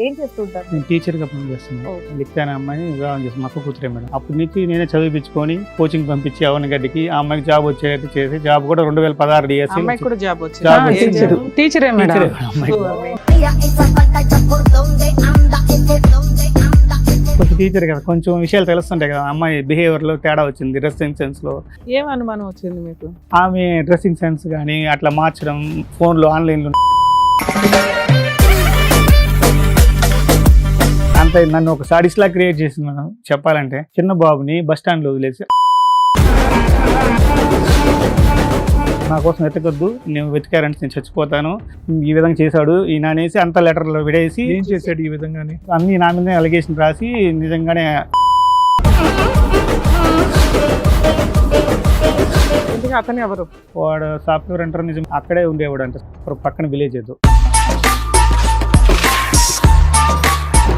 ఏం చేస్తుంటారు? నేను టీచర్గా పనిచేస్తున్నాను. లిఖిత అనే అమ్మాయిని వివాహం చేస్తాను, మా అక్క కూతురే మేడం. అప్పటి నుంచి నేనే చదివించుకొని కోచింగ్ పంపించి అవనగడ్డికి ఆ అమ్మాయికి జాబ్ వచ్చేది చేసి, జాబ్ కూడా 2016 డిఎస్సి అమ్మాయి కూడా జాబ్ వచ్చింది. టీచరే మేడం. కొంచెం టీచర్ కదా, కొంచెం విషయాలు తెలుస్తుంటాయి కదా. అమ్మాయి బిహేవియర్ లో తేడా వచ్చింది, డ్రెస్సింగ్ సెన్స్ లో. ఏం అనుమానం వచ్చింది మీకు? ఆమె డ్రెస్సింగ్ సెన్స్ కానీ అట్లా మార్చడం, ఫోన్లో ఆన్లైన్లో అంత నన్ను ఒక సాడిస్ లా క్రియేట్ చేసింది మనం చెప్పాలంటే. చిన్న బాబుని బస్ స్టాండ్ లో వదిలేసి నా కోసం వెతకొద్దు, నేను వెతికారంటే నేను చచ్చిపోతాను, ఈ విధంగా చేశాడు ఈయన అనేసి అంత లెటర్లో విడేసి ఏం చేశాడు ఈ విధంగానే అన్ని నా మీద అలిగేషన్ రాసి నిజంగానే అతను ఎవరు? వాడు సాఫ్ట్వేర్ అంటారు, నిజం అక్కడే ఉండేవాడు అంట, పక్కన విలేజ్ ఏదో.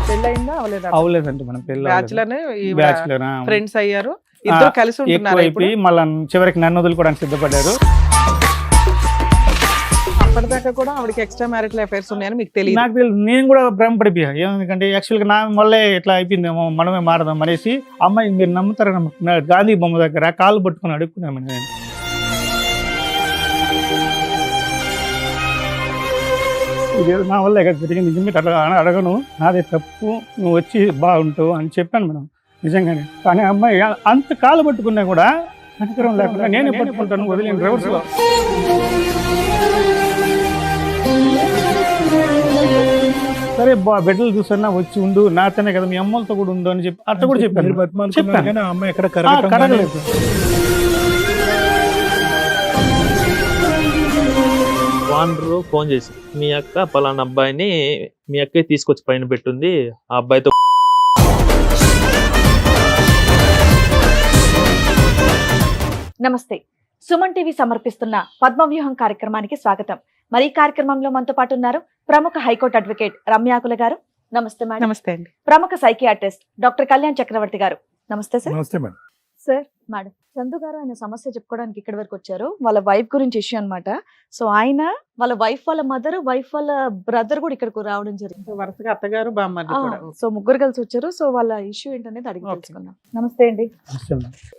పెళ్ళయిందా? అవలేదంటే మనం బ్యాచులర్ ఫ్రెండ్స్ అయ్యారు, ఇద్దరు కలిసి ఉంటున్నారు. అయిపోయి మళ్ళీ చివరికి నన్ను వదులుకోవడానికి సిద్ధపడ్డారు. అప్పటిదాకా కూడా ఆవిడకి ఎక్స్ట్రా మ్యారిటల్ అఫైర్స్ ఉన్నాయని మీకు తెలియదు? నాకు తెలియదు, నేను కూడా భ్రమపడిపోయా. ఎందుకంటే యాక్చువల్గా నా వల్లే ఇట్లా అయిపోయిందేమో, మనమే మారదాం అనేసి. అమ్మాయి మీరు నమ్ముతారా నమ్ముతున్నారు, గాంధీ బొమ్మ దగ్గర కాళ్ళు పట్టుకుని అడుక్కున్నామని నేను. ఇది నా వల్ల ఎక్కడ జరిగింది, నిజమే అట్లా అడగను, నాదే తప్పు, నువ్వు వచ్చి బాగుంటావు అని చెప్పాను మేడం నిజంగానే. కానీ అమ్మాయి అంత కాలు పట్టుకున్నా కూడా కనికరం లేకుండా నేనే పట్టుకుంటాను, వదిలేను రివర్స్లో. సరే బిడ్డలు చూసన్నా వచ్చి ఉండు, నాతోనే కదా, మీ అమ్మలతో కూడా ఉండు అని చెప్పి అట్లా కూడా చెప్పాను. అమ్మాయి ఎక్కడ కడగలేదు. వానరు ఫోన్ చేసి, మీ అక్క పలానా అబ్బాయిని మీ అక్కే తీసుకొచ్చి పైన పెట్టుంది, ఆ అబ్బాయితో. నమస్తే, సుమన్ టీవీ సమర్పిస్తున్న పద్మవ్యూహం కార్యక్రమానికి స్వాగతం. మరి ఈ కార్యక్రమంలో మనతో పాటు ఉన్నారు ప్రముఖ హైకోర్టు అడ్వకేట్ రమ్యాకుల గారు. నమస్తే మేడం. నమస్తే అండి. ప్రముఖ సైకియాట్రిస్ట్ డాక్టర్ కళ్యాణ్ చక్రవర్తి గారు. నమస్తే సార్. నమస్తే మేడం. సార్, మేడం చందు గారు ఆయన సమస్య చెప్పుకోవడానికి ఇక్కడి వరకు వచ్చారు. వాళ్ళ వైఫ్ గురించి ఇష్యూ అన్నమాట. సో ఆయన వాళ్ళ వైఫ్ వాళ్ళ మదర్, వైఫ్ వాళ్ళ బ్రదర్ కూడా ఇక్కడికి రావడం జరిగింది. వరుసగా అత్తగారు బామ్మర్ది కూడా. సో ముగ్గురు కలిసి వచ్చారు. సో వాళ్ళ ఇష్యూ ఏంటనేది అడిగి తెలుసుకుందాం. నమస్తే అండి.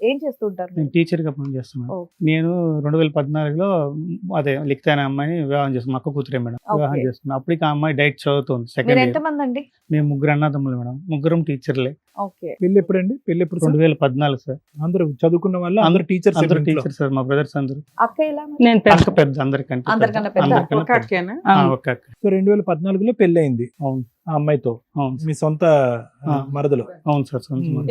ఏం చేస్తూ ఉంటారు? నేను టీచర్గా పనిచేస్తున్నాను. నేను 2014లో అదే లిఖిత అనే అమ్మాయిని వివాహం చేస్తాను, మా అక్క కూతురే మేడం. వివాహం చేస్తున్నాను. అప్పటికి ఆ అమ్మాయి డైట్ చదువుతుంది, సెకండ్ ఇయర్. ఎంతమంది అండి? మేము ముగ్గురు అన్నదమ్ములు మేడం, ముగ్గురం టీచర్లే. పెళ్లి ఎప్పుడండి? పెళ్లి ఎప్పుడు? 2014 సార్. అందరూ చదువుకున్న వాళ్ళు అందరూ టీచర్స్ సార్, మా బ్రదర్స్ అందరూ. అక్క ఎలా? అక్క పెద్ద, అందరికంటే ఒక అక్కేనా? ఒక అక్క. సో 2014లో పెళ్లి అయింది. అవును. ఆ అమ్మాయితో, మీ సొంత మరదలు. అవును సార్.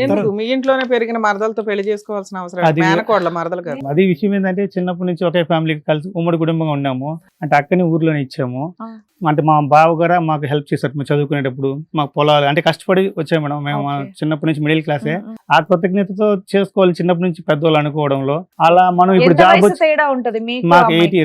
ఎందుకు మీ ఇంట్లోనే పెరిగిన మరదలతో పెళ్లి చేసుకోవాల్సిన అవసరం? మేనకోడల మరదలు కాదు. అది విషయం ఏంటంటే, చిన్నప్పటి నుంచి ఒకే ఫ్యామిలీకి కలిసి ఉమ్మడి కుటుంబంగా ఉన్నాము. అంటే అక్కని ఊర్లోనే ఇచ్చాము. అంటే మా బావ గారు మాకు హెల్ప్ చేశారు మేము చదువుకునేటప్పుడు. మాకు పొలాలు అంటే కష్టపడి వచ్చాము మేడం. మేము చిన్నప్పటి నుంచి మిడిల్ క్లాసే. ఆ కృతజ్ఞతతో చేసుకోవాలి చిన్నప్పటి నుంచి పెద్దవాళ్ళు అనుకోవడంలో. అలా మనం ఇప్పుడు జాబ్ మాకు 8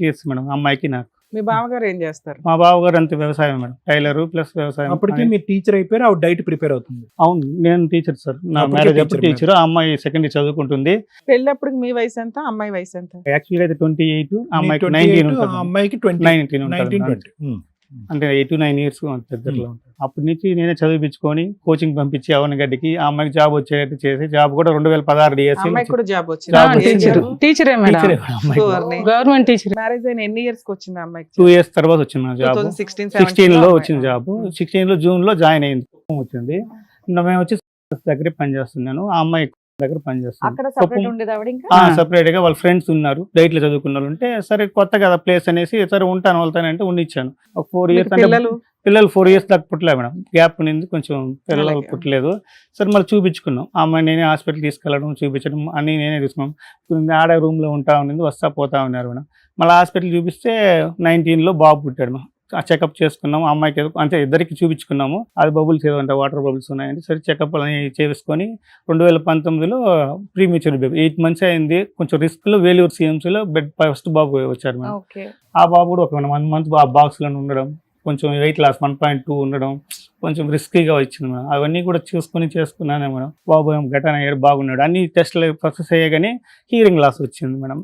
ఇయర్స్ మేడం, అమ్మాయికి నాకు. మీ బావగారు ఏం చేస్తారు? మా బావగారు అంతే వ్యవసాయం మేడం, టైలర్ ప్లస్ వ్యవసాయం. అప్పటికి మీరు టీచర్ అయిపోయారు, ఆవిడ డైట్ ప్రిపేర్ అవుతుంది. అవును, నేను టీచర్ సార్. నా మ్యారేజ్ అప్పుడు టీచర్, ఆ అమ్మాయి సెకండ్ ఇయర్ చదువుకుంటుంది. పెళ్ళప్పుడు మీ వయసు ఎంత, అమ్మాయి వయసు ఎంత? యాక్చువల్గా అయితే 28, అమ్మాయికి 19 ఉంటుంది. అమ్మాయికి 19 అంటే 8 to 9 ఇయర్స్ దగ్గరలో ఉంటుంది. అప్పటి నుంచి నేనే చదివించుకొని కోచింగ్ పంపించి అవనగడ్డికి ఆ అమ్మాయికి జాబ్ వచ్చేది చేసి, జాబ్ కూడా 2016 డిఎస్సి. అమ్మాయి కూడా జాబ్ వచ్చింది. టీచరే మేడం, గవర్నమెంట్ టీచర్. మ్యారేజ్ అయిన ఎన్ని ఇయర్స్ కి వచ్చింది అమ్మాయికి? 2 years తర్వాత వచ్చింది నా జాబ్. 16 లో వచ్చింది జాబ్. 16 లో జూన్ లో జాయిన్ అయింది, వచ్చింది. మేము వచ్చి దగ్గరే పనిచేస్తున్నాను, ఆ అమ్మాయి దగ్గర పనిచేస్తాను. సపరేట్ గా వాళ్ళ ఫ్రెండ్స్ ఉన్నారు, డైట్ లో చదువుకున్న వాళ్ళు ఉంటే, సరే కొత్త కదా ప్లేస్ అనేసి సరే ఉంటాను వెళ్తానంటే ఉండిచ్చాను. ఒక 4 years అంటే పిల్లలు 4 years దాకా పుట్టలేదు మేడం, గ్యాప్ ఉంది కొంచెం, పిల్లలు పుట్టలేదు. సరే మళ్ళీ చూపించుకున్నాం, ఆ అమ్మాయి నేనే హాస్పిటల్ తీసుకెళ్ళడం, చూపించడం అన్ని నేనే తీసుకున్నాం. ఆడ రూమ్ లో ఉంటా ఉన్నది, వస్తా పోతా ఉన్నారు మేడం. మళ్ళీ హాస్పిటల్ చూపిస్తే 19 లో బాబు పుట్టాడు మేడం. చెకప్ చేసుకున్నాము, అమ్మాయికి అంటే ఇద్దరికి చూపించుకున్నాము. అది బబుల్స్ ఏదో అంటే వాటర్ బబుల్స్ ఉన్నాయంటే సరే చెకప్ అని చేసుకొని 2019లో ప్రీమేచ్యూర్ బేబీ 8 months అయింది. కొంచెం రిస్క్ లో వేలూరు సిఎంసీలో బెడ్ ఫస్ట్ బాబు వచ్చారు మేడం. ఆ బాబు కూడా ఒక 1 month బాక్స్ లో ఉండడం, కొంచెం వెయిట్ లాస్ 1.2 ఉండడం, కొంచెం రిస్కీగా వచ్చింది మేడం. అవన్నీ కూడా చేసుకున్నానే మేడం. బాబు ఘటన అయ్యాడు, బాగున్నాడు, అన్ని టెస్టులు సక్సెస్ అయ్యాయి. కానీ హీరింగ్ లాస్ వచ్చింది మేడం.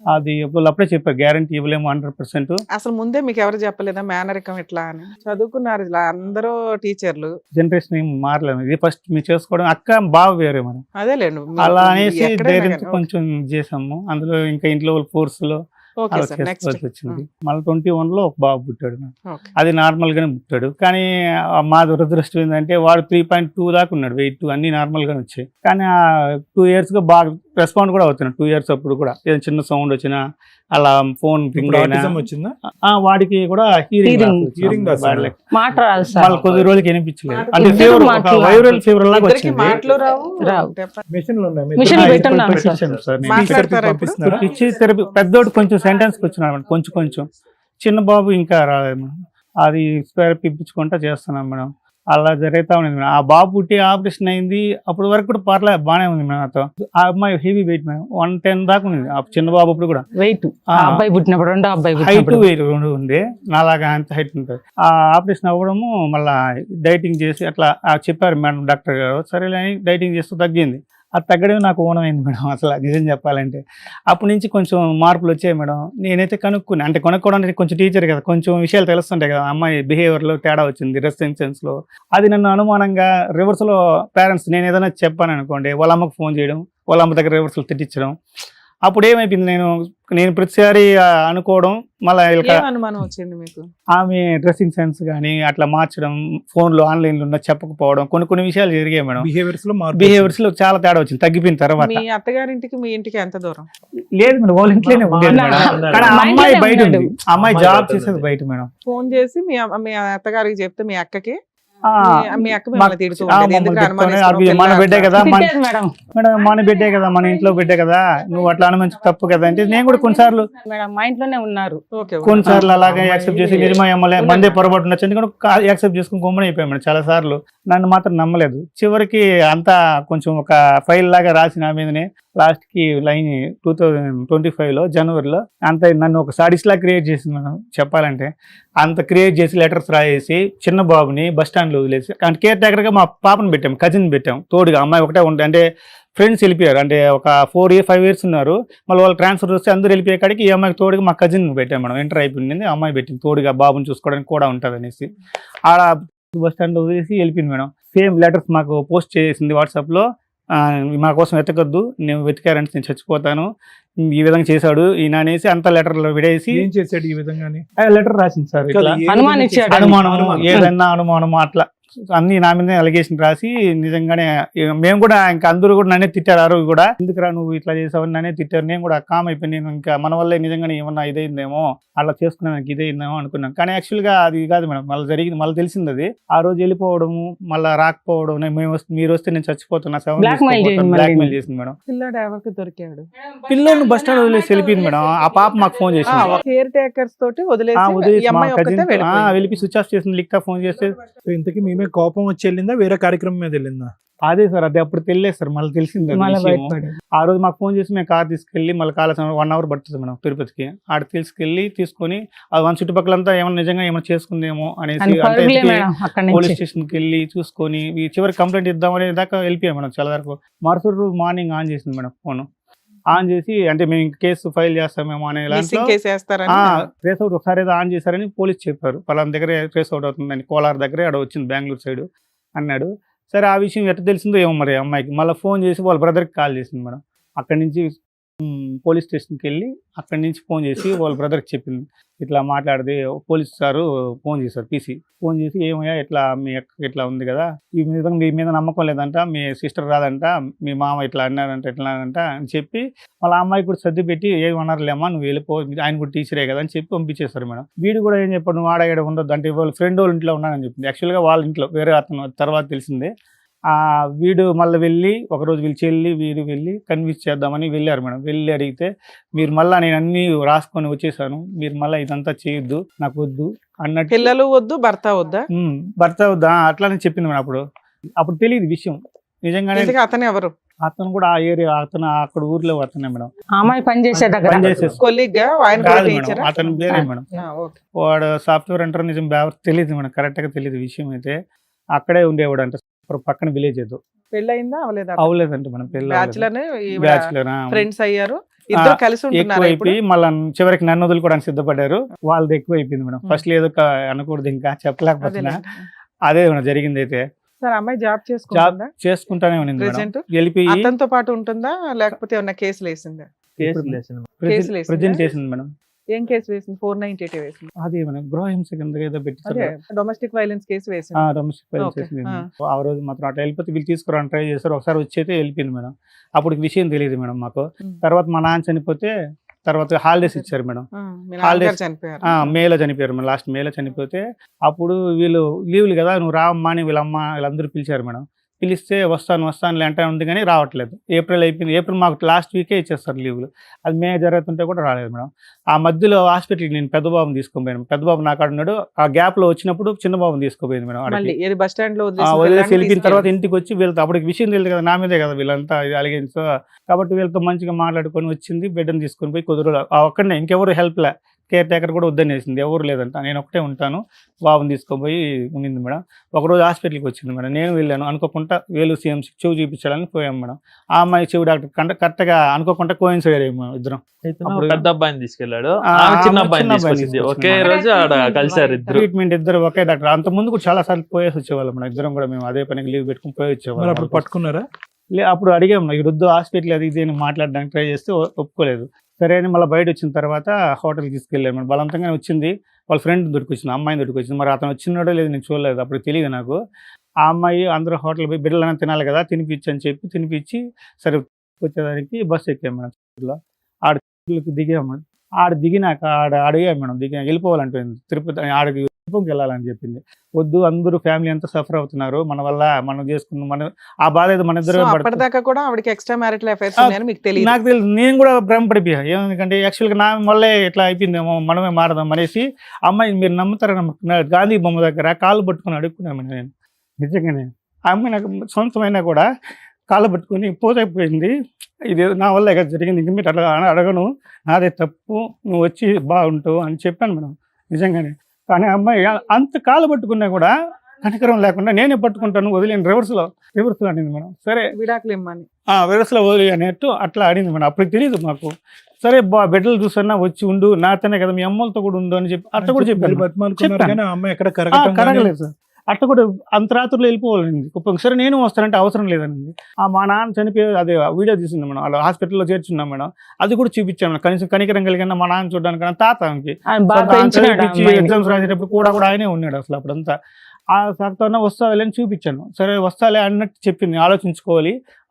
అది వాళ్ళు అప్పుడే చెప్పారు గ్యారంటీ ఇవ్వలేము 100%. అసలు ముందే మీకు ఎవరు చెప్పలేదా మేనరికం ఇట్లా అని? చదువుకున్నారు ఇలా అందరూ టీచర్లు. జనరేషన్ ఏం మారలేదు, ఇది ఫస్ట్ మీరు చేసుకోవడం. అక్క బావ వేరే మనం అదేలేండి. అలా అనేసి ధైర్యంతో కొంచెం చేసాము. అందులో ఇంకా ఇంట్లో వాళ్ళ ఫోర్స్ లో ఓకే అలా సార్, నెక్స్ట్. చేసుకోవాల్సి వచ్చింది. మళ్ళీ 21 లో ఒక బాబు పుట్టాడు నాకు. ఓకే. అది నార్మల్ గానే పుట్టాడు. కానీ మా దురదృష్టం ఏంటంటే వాడు 3.2 దాకా ఉన్నాడు, వెయిట్ అన్ని నార్మల్ గానే వచ్చాయి. కానీ ఆ 2 years గా బాగా రెస్పాండ్ కూడా అవుతున్నాడు. 2 years అప్పుడు కూడా ఏదైనా చిన్న సౌండ్ వచ్చినా అలా ఫోన్ రింగ్ అయినా autism వచ్చిందా? వాడికి కూడా Hearing loss. మాట రాదు సార్. వాళ్ళు కొద్ది రోజులకి వినిపించలేదు. అంటే ఇద్దరికి ఫీవర్ మాటలు వైరల్ ఫీవర్ లాగా ఇద్దరికి వచ్చింది. మాటలు రావు. రావు. మెషిన్లు ఉన్నాయి. మిషన్లు ఇప్పుడు పెట్టున్నాం సార్. పెట్టించాను సార్ నేను. మాట్లాడతారా ఇప్పుడు? పంపిస్తున్నారా? పిచ్చి థెరపీ పెద్దోడు కొంచెం సెంటెన్స్ వచ్చినాడు మేడం, కొంచెం కొంచెం. చిన్న బాబు ఇంకా రాలేదు మేడం. అది థెరపీ ఇప్పించుకుంటా చేస్తున్నాం మేడం. అలా జరుగుతా ఉంది మేడం. ఆ బాబు పుట్టి ఆపరేషన్ అయింది అప్పుడు వరకు కూడా పర్లేదు, బాగానే ఉంది మేడం. నాతో ఆ అమ్మాయి హెవీ వెయిట్ మేడం, 110 దాకా ఉంది ఆ చిన్న బాబు అప్పుడు కూడా. వెయిట్ అబ్బాయి పుట్టినప్పుడు రెండో అబ్బాయి హైట్ పుట్టినప్పుడు వెయిట్ రెండు ఉంది, నాలాగా అంత హైట్ ఉంటుంది. ఆ ఆపరేషన్ అవ్వడము మళ్ళీ డైటింగ్ చేసి అట్లా చెప్పారు మేడం డాక్టర్ గారు. సరేలే అని డైటింగ్ చేస్తూ తగ్గింది. అది తగ్గడమే నాకు ఓనమైంది మేడం. అసలు నిజం చెప్పాలంటే అప్పటి నుంచి కొంచెం మార్పులు వచ్చాయి మేడం. నేనైతే కనుక్కుని, అంటే కొనుక్కోవడానికి కొంచెం టీచర్ కదా, కొంచెం విషయాలు తెలుస్తుంటాయి కదా. అమ్మాయి బిహేవియర్లో తేడా వచ్చింది, డ్రెస్సింగ్ సెన్స్లో. అది నన్ను అనుమానంగా రివర్స్లో పేరెంట్స్ నేను ఏదైనా చెప్పాను అనుకోండి, వాళ్ళ అమ్మకు ఫోన్ చేయడం, వాళ్ళ అమ్మ దగ్గర రివర్స్లో తిట్టించడం. అప్పుడు ఏమైపోయింది, నేను ప్రతిసారి అనుకోవడం, మళ్ళీ అనుమానం వచ్చింది మీకు? ఆమె డ్రెస్సింగ్ సెన్స్ కానీ అట్లా మార్చడం, ఫోన్లో ఆన్లైన్లో ఉన్న చెప్పకపోవడం, కొన్ని విషయాలు జరిగాయి మేడం. బిహేవియర్స్ లో చాలా తేడా వచ్చింది తగ్గిపోయిన తర్వాత. మీ అత్తగారింటికి మీ ఇంటికి ఎంత దూరం? లేదు మేడం, వాళ్ళ ఇంట్లోనే ఉండేది మేడం. కానీ ఆ అమ్మాయి బయట ఉంది, అమ్మాయి జాబ్ చేసేది బయట మేడం. ఫోన్ చేసి మీ అత్తగారికి చెప్తే మీ అక్కకి మీ అక్క మన బిడ్డే కదా మేడం, మన బిడ్డే కదా, మన ఇంట్లో బిడ్డే కదా, నువ్వు అట్లా అనుమంచి తప్పు కదా అంటే నేను కూడా కొన్నిసార్లు మా ఇంట్లోనే ఉన్నారు. కొన్నిసార్లు అలాగే యాక్సెప్ట్ చేసి నిజమా ఎమ్మలే మందే పొరపాటు ఉండొచ్చు ఎందుకంటే యాక్సెప్ట్ చేసుకుని గొమ్మన అయిపోయాం మేడం. చాలా సార్లు నన్ను మాత్రం నమ్మలేదు. చివరికి అంతా కొంచెం ఒక ఫైల్ లాగా రాసి నా మీదనే లాస్ట్ కి లైన్ 2025 జనవరిలో అంత నన్ను ఒక సాడిస్ లా క్రియేట్ చేసింది మేడం. చెప్పాలంటే అంత క్రియేట్ చేసి లెటర్స్ రాయేసి చిన్న బాబుని బస్ స్టాండ్ లో వదిలేసి, అంటే కేర్ టేకర్ గా మా పాపను పెట్టాం, కజిన్ పెట్టాం తోడుగా. అమ్మాయి ఒకటే ఉంటే, అంటే ఫ్రెండ్స్ వెళ్ళిపోయారు, అంటే ఒక 5 years ఉన్నారు. మళ్ళీ వాళ్ళు ట్రాన్స్ఫర్ వస్తే అందరూ వెళ్ళిపోయే కాడికి ఈ అమ్మాయికి తోడుగా మా కజిన్ పెట్టాం మేడం. ఎంటర్ అయిపోయింది, అమ్మాయి పెట్టింది తోడుగా, బాబుని చూసుకోవడానికి కూడా ఉంటుంది అనేసి. ఆడ బస్ స్టాండ్ లో వదిలేసి వెళ్ళిపోయింది మేడం. సేమ్ లెటర్స్ మాకు పోస్ట్ చేసింది వాట్సాప్ లో, మా కోసం వెతకద్దు, నేను వెతికారంటే నేను చచ్చిపోతాను, ఈ విధంగా చేశాడు ఈయన అనేసి అంత లెటర్లో విడేసి. ఏం చేశాడు ఈ విధంగానే? లెటర్ రాసింది సార్. అనుమానం ఏదన్నా అనుమానము అట్లా అన్ని నా మీద అలిగేషన్ రాసి, నిజంగానే మేము కూడా ఇంకా అందరూ కూడా నన్నే తిట్టారు. ఆ రోజు కూడా ఎందుకురా నువ్వు ఇట్లా చేసావని నన్నే తిట్టారు. నేను కూడా కామ్ అయిపోయి, నేను ఇంకా మన వల్లే నిజంగానే ఏమన్నా ఇదైందేమో, అలా చేసుకున్నాను ఇదైందేమో అనుకున్నాను. కానీ యాక్చువల్ గా అది కాదు మేడం. మళ్ళీ జరిగింది, మళ్ళీ తెలిసింది అది. ఆ రోజు వెళ్ళిపోవడము, మళ్ళీ రాకపోవడం, మీరు వస్తే నేను చచ్చిపోతున్నా, బ్లాక్మెయిల్ చేసింది మేడం. పిల్లాడు ఎవరికి దొరికాడు? పిల్లలు బస్ స్టాండ్ వదిలేసి వెళ్ళిపోయింది మేడం. ఆ పాప మాకు ఫోన్ చేసింది, కేర్ టేకర్స్ తోటి వదిలేసి వెళ్ళి స్విచ్ ఆఫ్ చేసింది. లిక్తా ఫోన్ చేస్తే ఇంతకీ మేమే కోపం వచ్చి వెళ్ళిందా, వేరే కార్యక్రమం మీద వెళ్ళిందా? అదే సార్, అదే అప్పుడు తెలియదు సార్, మళ్ళీ తెలిసింది. ఆ రోజు మాకు ఫోన్ చేసి మేము కార్ తీసుకెళ్ళి మళ్ళీ కాలేజ్ 1 hour పడుతుంది మేడం తిరుపతికి. ఆడ తీసుకొని అది మన చుట్టుపక్కలంతా ఏమైనా నిజంగా ఏమైనా చేసుకుందేమో అనేసి పోలీస్ స్టేషన్కి వెళ్ళి చూసుకొని చివరికి కంప్లైంట్ ఇద్దామనే దాకా వెళ్ళిపోయాం మేడం. చాలా వరకు మరుసటి రోజు మార్నింగ్ ఆన్ చేసింది మేడం ఫోన్. ఆన్ చేసి, అంటే మేము కేసు ఫైల్ చేస్తామేమో అనే ట్రేస్ అవుట్ ఒకసారి ఏదో ఆన్ చేశారని పోలీస్ చెప్పారు. పలానా దగ్గర ట్రేస్ అవుట్ అవుతుందని, కోలార్ దగ్గరే అక్కడ వచ్చింది, బెంగళూరు సైడ్ అన్నాడు. సరే, ఆ విషయం ఎట్లా తెలిసిందో ఏమో మరి అమ్మాయికి. మళ్ళీ ఫోన్ చేసి వాళ్ళ బ్రదర్కి కాల్ చేసింది మేడం. అక్కడి నుంచి పోలీస్ స్టేషన్కి వెళ్ళి అక్కడి నుంచి ఫోన్ చేసి వాళ్ళ బ్రదర్కి చెప్పింది, ఇట్లా మాట్లాడితే పోలీస్ సారు ఫోన్ చేశారు, పీసీ ఫోన్ చేసి, ఏమయ్యా ఇట్లా మీ అక్క ఇట్లా ఉంది కదా, ఈ విధంగా మీ మీద నమ్మకం లేదంట, మీ సిస్టర్ రాదంట, మీ మామ ఇట్లా అన్నారంట ఇట్లా అన్నారంట అని చెప్పి, వాళ్ళ అమ్మాయి కూడా సర్ది పెట్టి, ఏమన్నారులేమ్మా నువ్వు వెళ్ళిపో, ఆయన కూడా టీచరే కదా అని చెప్పి పంపించేశారు మేడం. వీడు కూడా ఏం చెప్పాడు, నువ్వు ఆడ ఉండొద్దు అంటే, వాళ్ళ ఫ్రెండ్ వాళ్ళ ఇంట్లో ఉన్నానని చెప్పింది. యాక్చువల్గా వాళ్ళ ఇంట్లో వేరే అతను తర్వాత తెలిసిందే. వీడు మళ్ళీ వెళ్ళి ఒకరోజు వీడు వెళ్ళి కన్విన్స్ చేద్దామని వెళ్ళారు మేడం. వెళ్ళి అడిగితే, మీరు మళ్ళీ నేను అన్ని రాసుకొని వచ్చేసాను, మీరు మళ్ళీ ఇదంతా చేయొద్దు, నాకు వద్దు అన్నట్టు. పిల్లలు వద్దు, భర్త వద్దా అట్లానే చెప్పింది మేడం. అప్పుడు తెలియదు విషయం నిజంగానే. అతను ఎవరు? అతను కూడా ఆ ఏరియా, అతను అక్కడ ఊర్లో అతనే మేడం. అమ్మాయి పనిచేసే అతను వేరే మేడం. వాడు సాఫ్ట్వేర్ అంటారు, నిజం తెలియదు మేడం, కరెక్ట్ గా తెలియదు విషయం. అయితే అక్కడే ఉండేవాడు అంటే పక్కన విలేజ్. ఏదో పెళ్ళయిందా? అవలేదంటే మనం బ్యాచులర్ ఫ్రెండ్స్ అయ్యారు. ఇద్దరు కలిసి ఎక్కువ ఉంటున్నారా ఇప్పుడు? అయిపోయి మళ్ళీ చివరికి నన్ను వదులుకోవడానికి సిద్ధపడ్డారు. వాళ్ళది ఎక్కువ అయిపోయింది మేడం. ఫస్ట్ ఏదో అనకూడదు ఇంకా చెప్పలేకపోతున్నా. అదే మేడం జరిగింది. అయితే సార్ అమ్మాయి జాబ్ జాబ్ చేసుకుంటానే ఉంది మేడం. ప్రెసెంట్ వెళ్ళిపోయి అతనితో పాటు ఉంటుందా లేకపోతే ఏమన్నా కేసులు వేసిందా? కేసులు వేసింది. కేసులు వేసిందా? ప్రజెంట్ చేసింది మేడం. ఏం కేసు వేసింది? 498 వేసింది. అది మేడం గృహహింస కింద ఏదో అదే పెట్టి డొమెస్టిక్ వైలెన్స్ కేసు వేసింది. Domestic violence Okay. చేసింది. ఆ. ఆ రోజు మాత్రం అట్లా వెళ్ళిపోతే వీళ్ళు తీసుకురావడానికి ట్రై చేశారు. ఒకసారి వచ్చి అయితే వెళ్ళిపోయింది మేడం. అప్పుడు విషయం తెలియదు మేడం మాకు. తర్వాత మా నాన్న చనిపోతే తర్వాత హాలిడేస్ ఇచ్చారు మేడం. మీ నాన్నగారు హాలిడేస్ చనిపోయారు. మేలో చనిపోయారు మేడం. లాస్ట్ మేలో చనిపోతే అప్పుడు వీళ్ళు లీవ్లు కదా, నువ్వు రామ్మా అని వీళ్ళమ్మ వీళ్ళందరూ పిలిచారు మేడం. పిలిస్తే వస్తాను అంటే ఉంది కానీ రావట్లేదు. ఏప్రిల్ అయిపోయింది. ఏప్రిల్ మాకు లాస్ట్ వీకే ఇచ్చేస్తారు లీవ్లు. అది మే జరుగుతుంటే కూడా రాలేదు మేడం. ఆ మధ్యలో హాస్పిటల్కి నేను పెద్ద బాబుని తీసుకుపోయాను. పెద్ద బాబు నాకు ఉన్నాడు. ఆ గ్యాప్ లో వచ్చినప్పుడు చిన్న బాబుని తీసుకుపోయింది మేడం. మళ్ళీ ఏది బస్ స్టాండ్ లో వదిలేసి వెళ్ళిన తర్వాత ఇంటికి వచ్చి వీళ్ళతో అప్పటికి విషయం తెలియదు కదా, నా మీదే కదా వీళ్ళంతా ఇది అలిగేన్స్. కాబట్టి వీళ్ళతో మంచిగా మాట్లాడుకొని వచ్చింది. బిడ్డను తీసుకొని పోయి కుదురు ఒక్కడనే, ఇంకెవరు హెల్ప్ లే, కేర్ టేకర్ కూడా వద్దనేసింది. ఎవరు లేదంట, నేను ఒకటే ఉంటాను. బాబుని తీసుకుపోయి ఉండింది మేడం. ఒకరోజు హాస్పిటల్కి వచ్చింది మేడం. నేను వెళ్ళాను అనుకోకుండా వేలు CMC చెవు చూపించాలని పోయాం మేడం. ఆ అమ్మాయి చెవు డాక్టర్ కరెక్ట్గా అనుకోకుండా కోయిన్సైడ్ అయ్యాం ఇద్దరం. ఇతను పెద్ద అబ్బాయిని తీసుకెళ్లాడు, ఆమె చిన్న అబ్బాయిని తీసుకొచ్చింది. ఒకే రోజు ఆడ కలిసారు ఇద్దరు. ట్రీట్మెంట్ ఇద్దరు ఒకే డాక్టర్. అంత ముందు కూడా చాలా సార్లు పోయేసి వచ్చేవాళ్ళం మేడం. ఇద్దరం కూడా మేము అదే పనికి లీవ్ పెట్టుకుని పోయి మరి వచ్చేవాళ్ళం. అప్పుడు పట్టుకున్నారా? అప్పుడు అడిగాము ఇక్కడ వద్దు హాస్పిటల్ అది ఇది అని మాట్లాడడానికి ట్రై చేస్తే ఒప్పుకోలేదు. సరే అని మళ్ళీ బయట వచ్చిన తర్వాత హోటల్కి తీసుకెళ్ళాను మేడం. బలవంతంగానే వచ్చింది. వాళ్ళ ఫ్రెండ్ దొరికొచ్చింది, అమ్మాయిని దొరికొచ్చింది. మరి అతను వచ్చినాడో లేదు నేను చూడలేదు, అప్పుడు తెలియదు నాకు. ఆ అమ్మాయి అందరూ హోటల్ పోయి బిడ్డలైనా తినాలి కదా తినిపించి అని చెప్పి తినిపించి సరే వచ్చేదానికి బస్సు ఎక్కాము మేడం. ఆడకి దిగాము. ఆడ దిగినాక అడిగాము మేడం, వెళ్ళిపోవాలంటుంది తిరుపతి, ఆడకి తిరుపతికి వెళ్ళాలని చెప్పింది. వద్దు, అందరూ ఫ్యామిలీ అంతా సఫర్ అవుతున్నారు, మన వల్ల మనం చేసుకున్నాం, మన ఆ బాధ ఏదో మన ఇద్దరు. అప్పటిదాకా కూడా ఆవిడకి ఎక్స్ట్రా మ్యారిటల్ అఫైర్స్ ఉన్నాయని మీకు తెలియదు? నాకు తెలియదు. నేను కూడా భ్రమపడిపోయా. ఎందుకంటే యాక్చువల్గా నా వల్లే ఇట్లా అయిపోయిందేమో, మనమే మారదాం అనేసి. అమ్మాయి మీరు నమ్ముతారా గాంధీ బొమ్మ దగ్గర కాళ్ళు పట్టుకుని అడుక్కున్నాను నేను. నిజంగానే ఆ అమ్మాయి నాకు సొంతమైనా కూడా కాళ్ళు పట్టుకొని పోతైపోయింది. ఇది నా వల్ల ఇక్కడ జరిగింది, ఇంక మీరు అట్లా అడగను, నాదే తప్పు, నువ్వు వచ్చి బాగుంటావు అని చెప్పాను మేడం నిజంగానే. కానీ అమ్మాయి అంత కాళ్ళు పట్టుకున్నా కూడా కనికరం లేకుండా నేనే పట్టుకుంటాను వదిలేను, రివర్స్లో అనింది మేడం. సరే విడాకులు ఇమ్మని రివర్స్లో వదిలి అనేట్టు అట్లా అడిగింది మేడం. అప్పుడు తెలియదు మాకు. సరే బిడ్డలు చూసన్నా వచ్చి ఉండు, నాతోనే కదా, మీ అమ్మలతో కూడా ఉండు అని చెప్పి అట్లా కూడా చెప్పాను. కరగలేదు సార్. అట్లా కూడా అంతరాత్రులు వెళ్ళిపోవాలండి. సరే నేను వస్తానంటే అవసరం లేదండి. మా నాన్న చనిపోయి అదే వీడియో తీసింది మేడం. అలా హాస్పిటల్లో చేర్చున్నాం మేడం. అది కూడా చూపించాం మేడం. కనీసం కనికరం కలిగిన మా నాన్న చూడడానికి తాతకి ఎగ్జామ్స్ రాసేటప్పుడు కూడా ఆయనే ఉన్నాడు అసలు అప్పుడంతా. ఆ సార్తోనే వస్తాలే అని చూపించాను. సరే వస్తాలే అన్నట్టు చెప్పింది,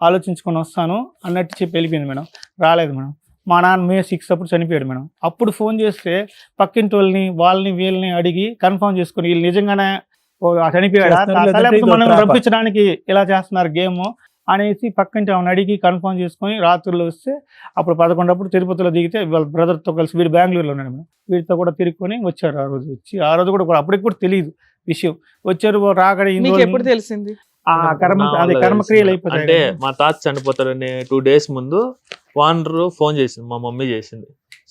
ఆలోచించుకొని వస్తాను అన్నట్టు చెప్పి వెళ్ళిపోయింది మేడం. రాలేదు మేడం. మా నాన్న May 6 అప్పుడు చనిపోయాడు మేడం. అప్పుడు ఫోన్ చేస్తే పక్కింటి వాళ్ళని వీళ్ళని అడిగి కన్ఫర్మ్ చేసుకుని వీళ్ళు నిజంగానే చనిపోయాడా, మనం రప్పించడానికి ఇలా చేస్తున్నారు గేమ్ అనేసి పక్కింటి ఆమెను అడిగి కన్ఫర్మ్ చేసుకొని రాత్రుల్లో వస్తే అప్పుడు 11 అప్పుడు తిరుపతిలో దిగితే వాళ్ళ బ్రదర్తో కలిసి వీడు బెంగళూరులో ఉన్నాడు మేడం. వీడితో కూడా తిరుక్కొని వచ్చారు. ఆ రోజు వచ్చి ఆ రోజు కూడా అప్పటికి కూడా తెలియదు విషయం. వచ్చారు రాకడ ఎప్పుడు తెలిసింది? కర్మక్రియలు అయిపోతాయి. అంటే మా తాత చనిపోతాడని 2 days ముందు వానరు ఫోన్ చేసింది, మా మమ్మీ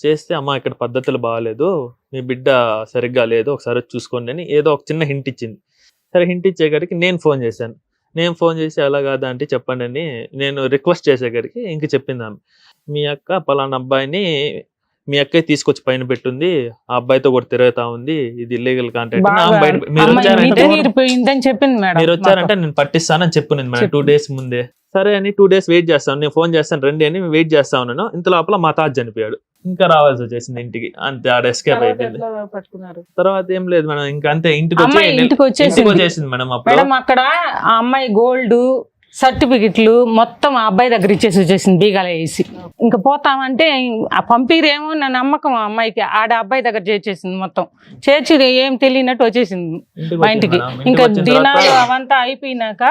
చేస్తే అమ్మ ఇక్కడ పద్ధతులు బాగాలేదు, మీ బిడ్డ సరిగ్గా లేదు, ఒకసారి చూసుకోండి అని ఏదో ఒక చిన్న హింట్ ఇచ్చింది. సరే హింట్ ఇచ్చేసరికి నేను ఫోన్ చేసి అలా కాదా అంటే చెప్పండి అని నేను రిక్వెస్ట్ చేసేసరికి ఇంక చెప్పింది ఆమె, మీ అక్క పలానా అబ్బాయిని మీ అక్క తీసుకొచ్చి పైన పెట్టుంది, ఆ అబ్బాయితో కూడా తిరుగుతా ఉంది, ఇది ఇల్లీగల్ కాంటాక్ట్, మీరు వచ్చారంటే నేను పట్టిస్తానని చెప్పున్నాను మేడం 2 days ముందే. సరే అని 2 days వెయిట్ చేస్తాను, నేను ఫోన్ చేస్తాను రండి అని వెయిట్ చేస్తా ఉన్నాను. ఇంత లోపల మా తాత చనిపోయాడు. ఇంకా రావాల్సి వచ్చేసింది ఇంటికి, అంతే ఆడ ఎస్కేప్ అయిపోయింది. తర్వాత ఏం లేదు మేడం, ఇంకా అంతే ఇంటికి వచ్చేసింది మేడం. మేడం అక్కడ ఆ అమ్మాయి గోల్డ్ సర్టిఫికెట్లు మొత్తం ఆ అబ్బాయి దగ్గర ఇచ్చేసి వచ్చేసింది బీగాలు వేసి. ఇంకా పోతామంటే ఆ పంపిరేమో నా నమ్మకం ఆ అమ్మాయికి, ఆడ అబ్బాయి దగ్గర చేర్చేసింది మొత్తం. చేర్చి ఏం తెలియనట్టు వచ్చేసింది మా ఇంటికి. ఇంకా దినాలు అవంతా అయిపోయినాక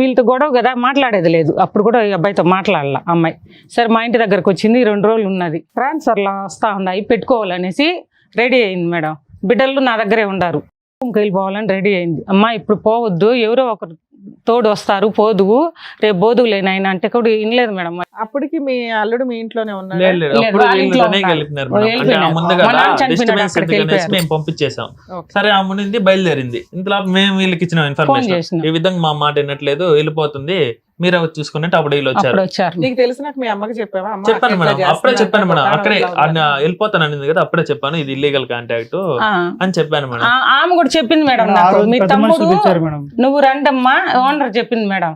వీళ్ళతో గొడవ కదా, మాట్లాడేది లేదు. అప్పుడు కూడా ఈ అబ్బాయితో మాట్లాడాల అమ్మాయి. సరే మా ఇంటి దగ్గరకు వచ్చింది, 2 రోజులు ఉన్నది. ట్రాన్స్ఫర్లో వస్తా ఉన్నాయి పెట్టుకోవాలనేసి రెడీ అయింది మేడం. బిడ్డలు నా దగ్గరే ఉండారు, వెళ్ళిపోవాలని రెడీ అయింది. అమ్మ ఇప్పుడు పోవద్దు, ఎవరో ఒకరు తోడు వస్తారు, పోదువు, రేపు బోదువులేని ఆయన అంటే కూడా వినలేదు మేడం. అప్పటికి మీ అల్లుడు మీ ఇంట్లోనే ఉన్నాడు? పంపించేసాం. సరే ఆ మునింది బయలుదేరింది. ఇంతలో మేము వీళ్ళకి ఇచ్చిన ఇన్ఫర్మేషన్, ఈ విధంగా మా మాట వినట్లేదు, వెళ్ళిపోతుంది, మీరే వచ్చి చూసుకున్నట్టు అప్పుడు వీళ్ళు వచ్చారు. అప్పుడు వచ్చారు. నీకు తెలిసినాక మీ అమ్మకి చెప్పావా? అమ్మ చెప్పాను అట్లా మేడం, అప్పుడే చేస్తున్నారు, చెప్పాను మేడం. కొట్టాను, అక్కడే ఇలా వెళ్ళిపోతాను అనింది కదా, అప్పుడే చెప్పాను ఇది ఇల్లీగల్ కాంటాక్ట్ ఆ. అని చెప్పాను మేడం. ఆమె కూడా చెప్పింది మేడం ఆ నాకు, రోజు మీ పెద్ద తమ్ముడు మనుషులు తెచ్చారు మేడం. నువ్వు రండమ్మా ఓనర్ చెప్పింది మేడం.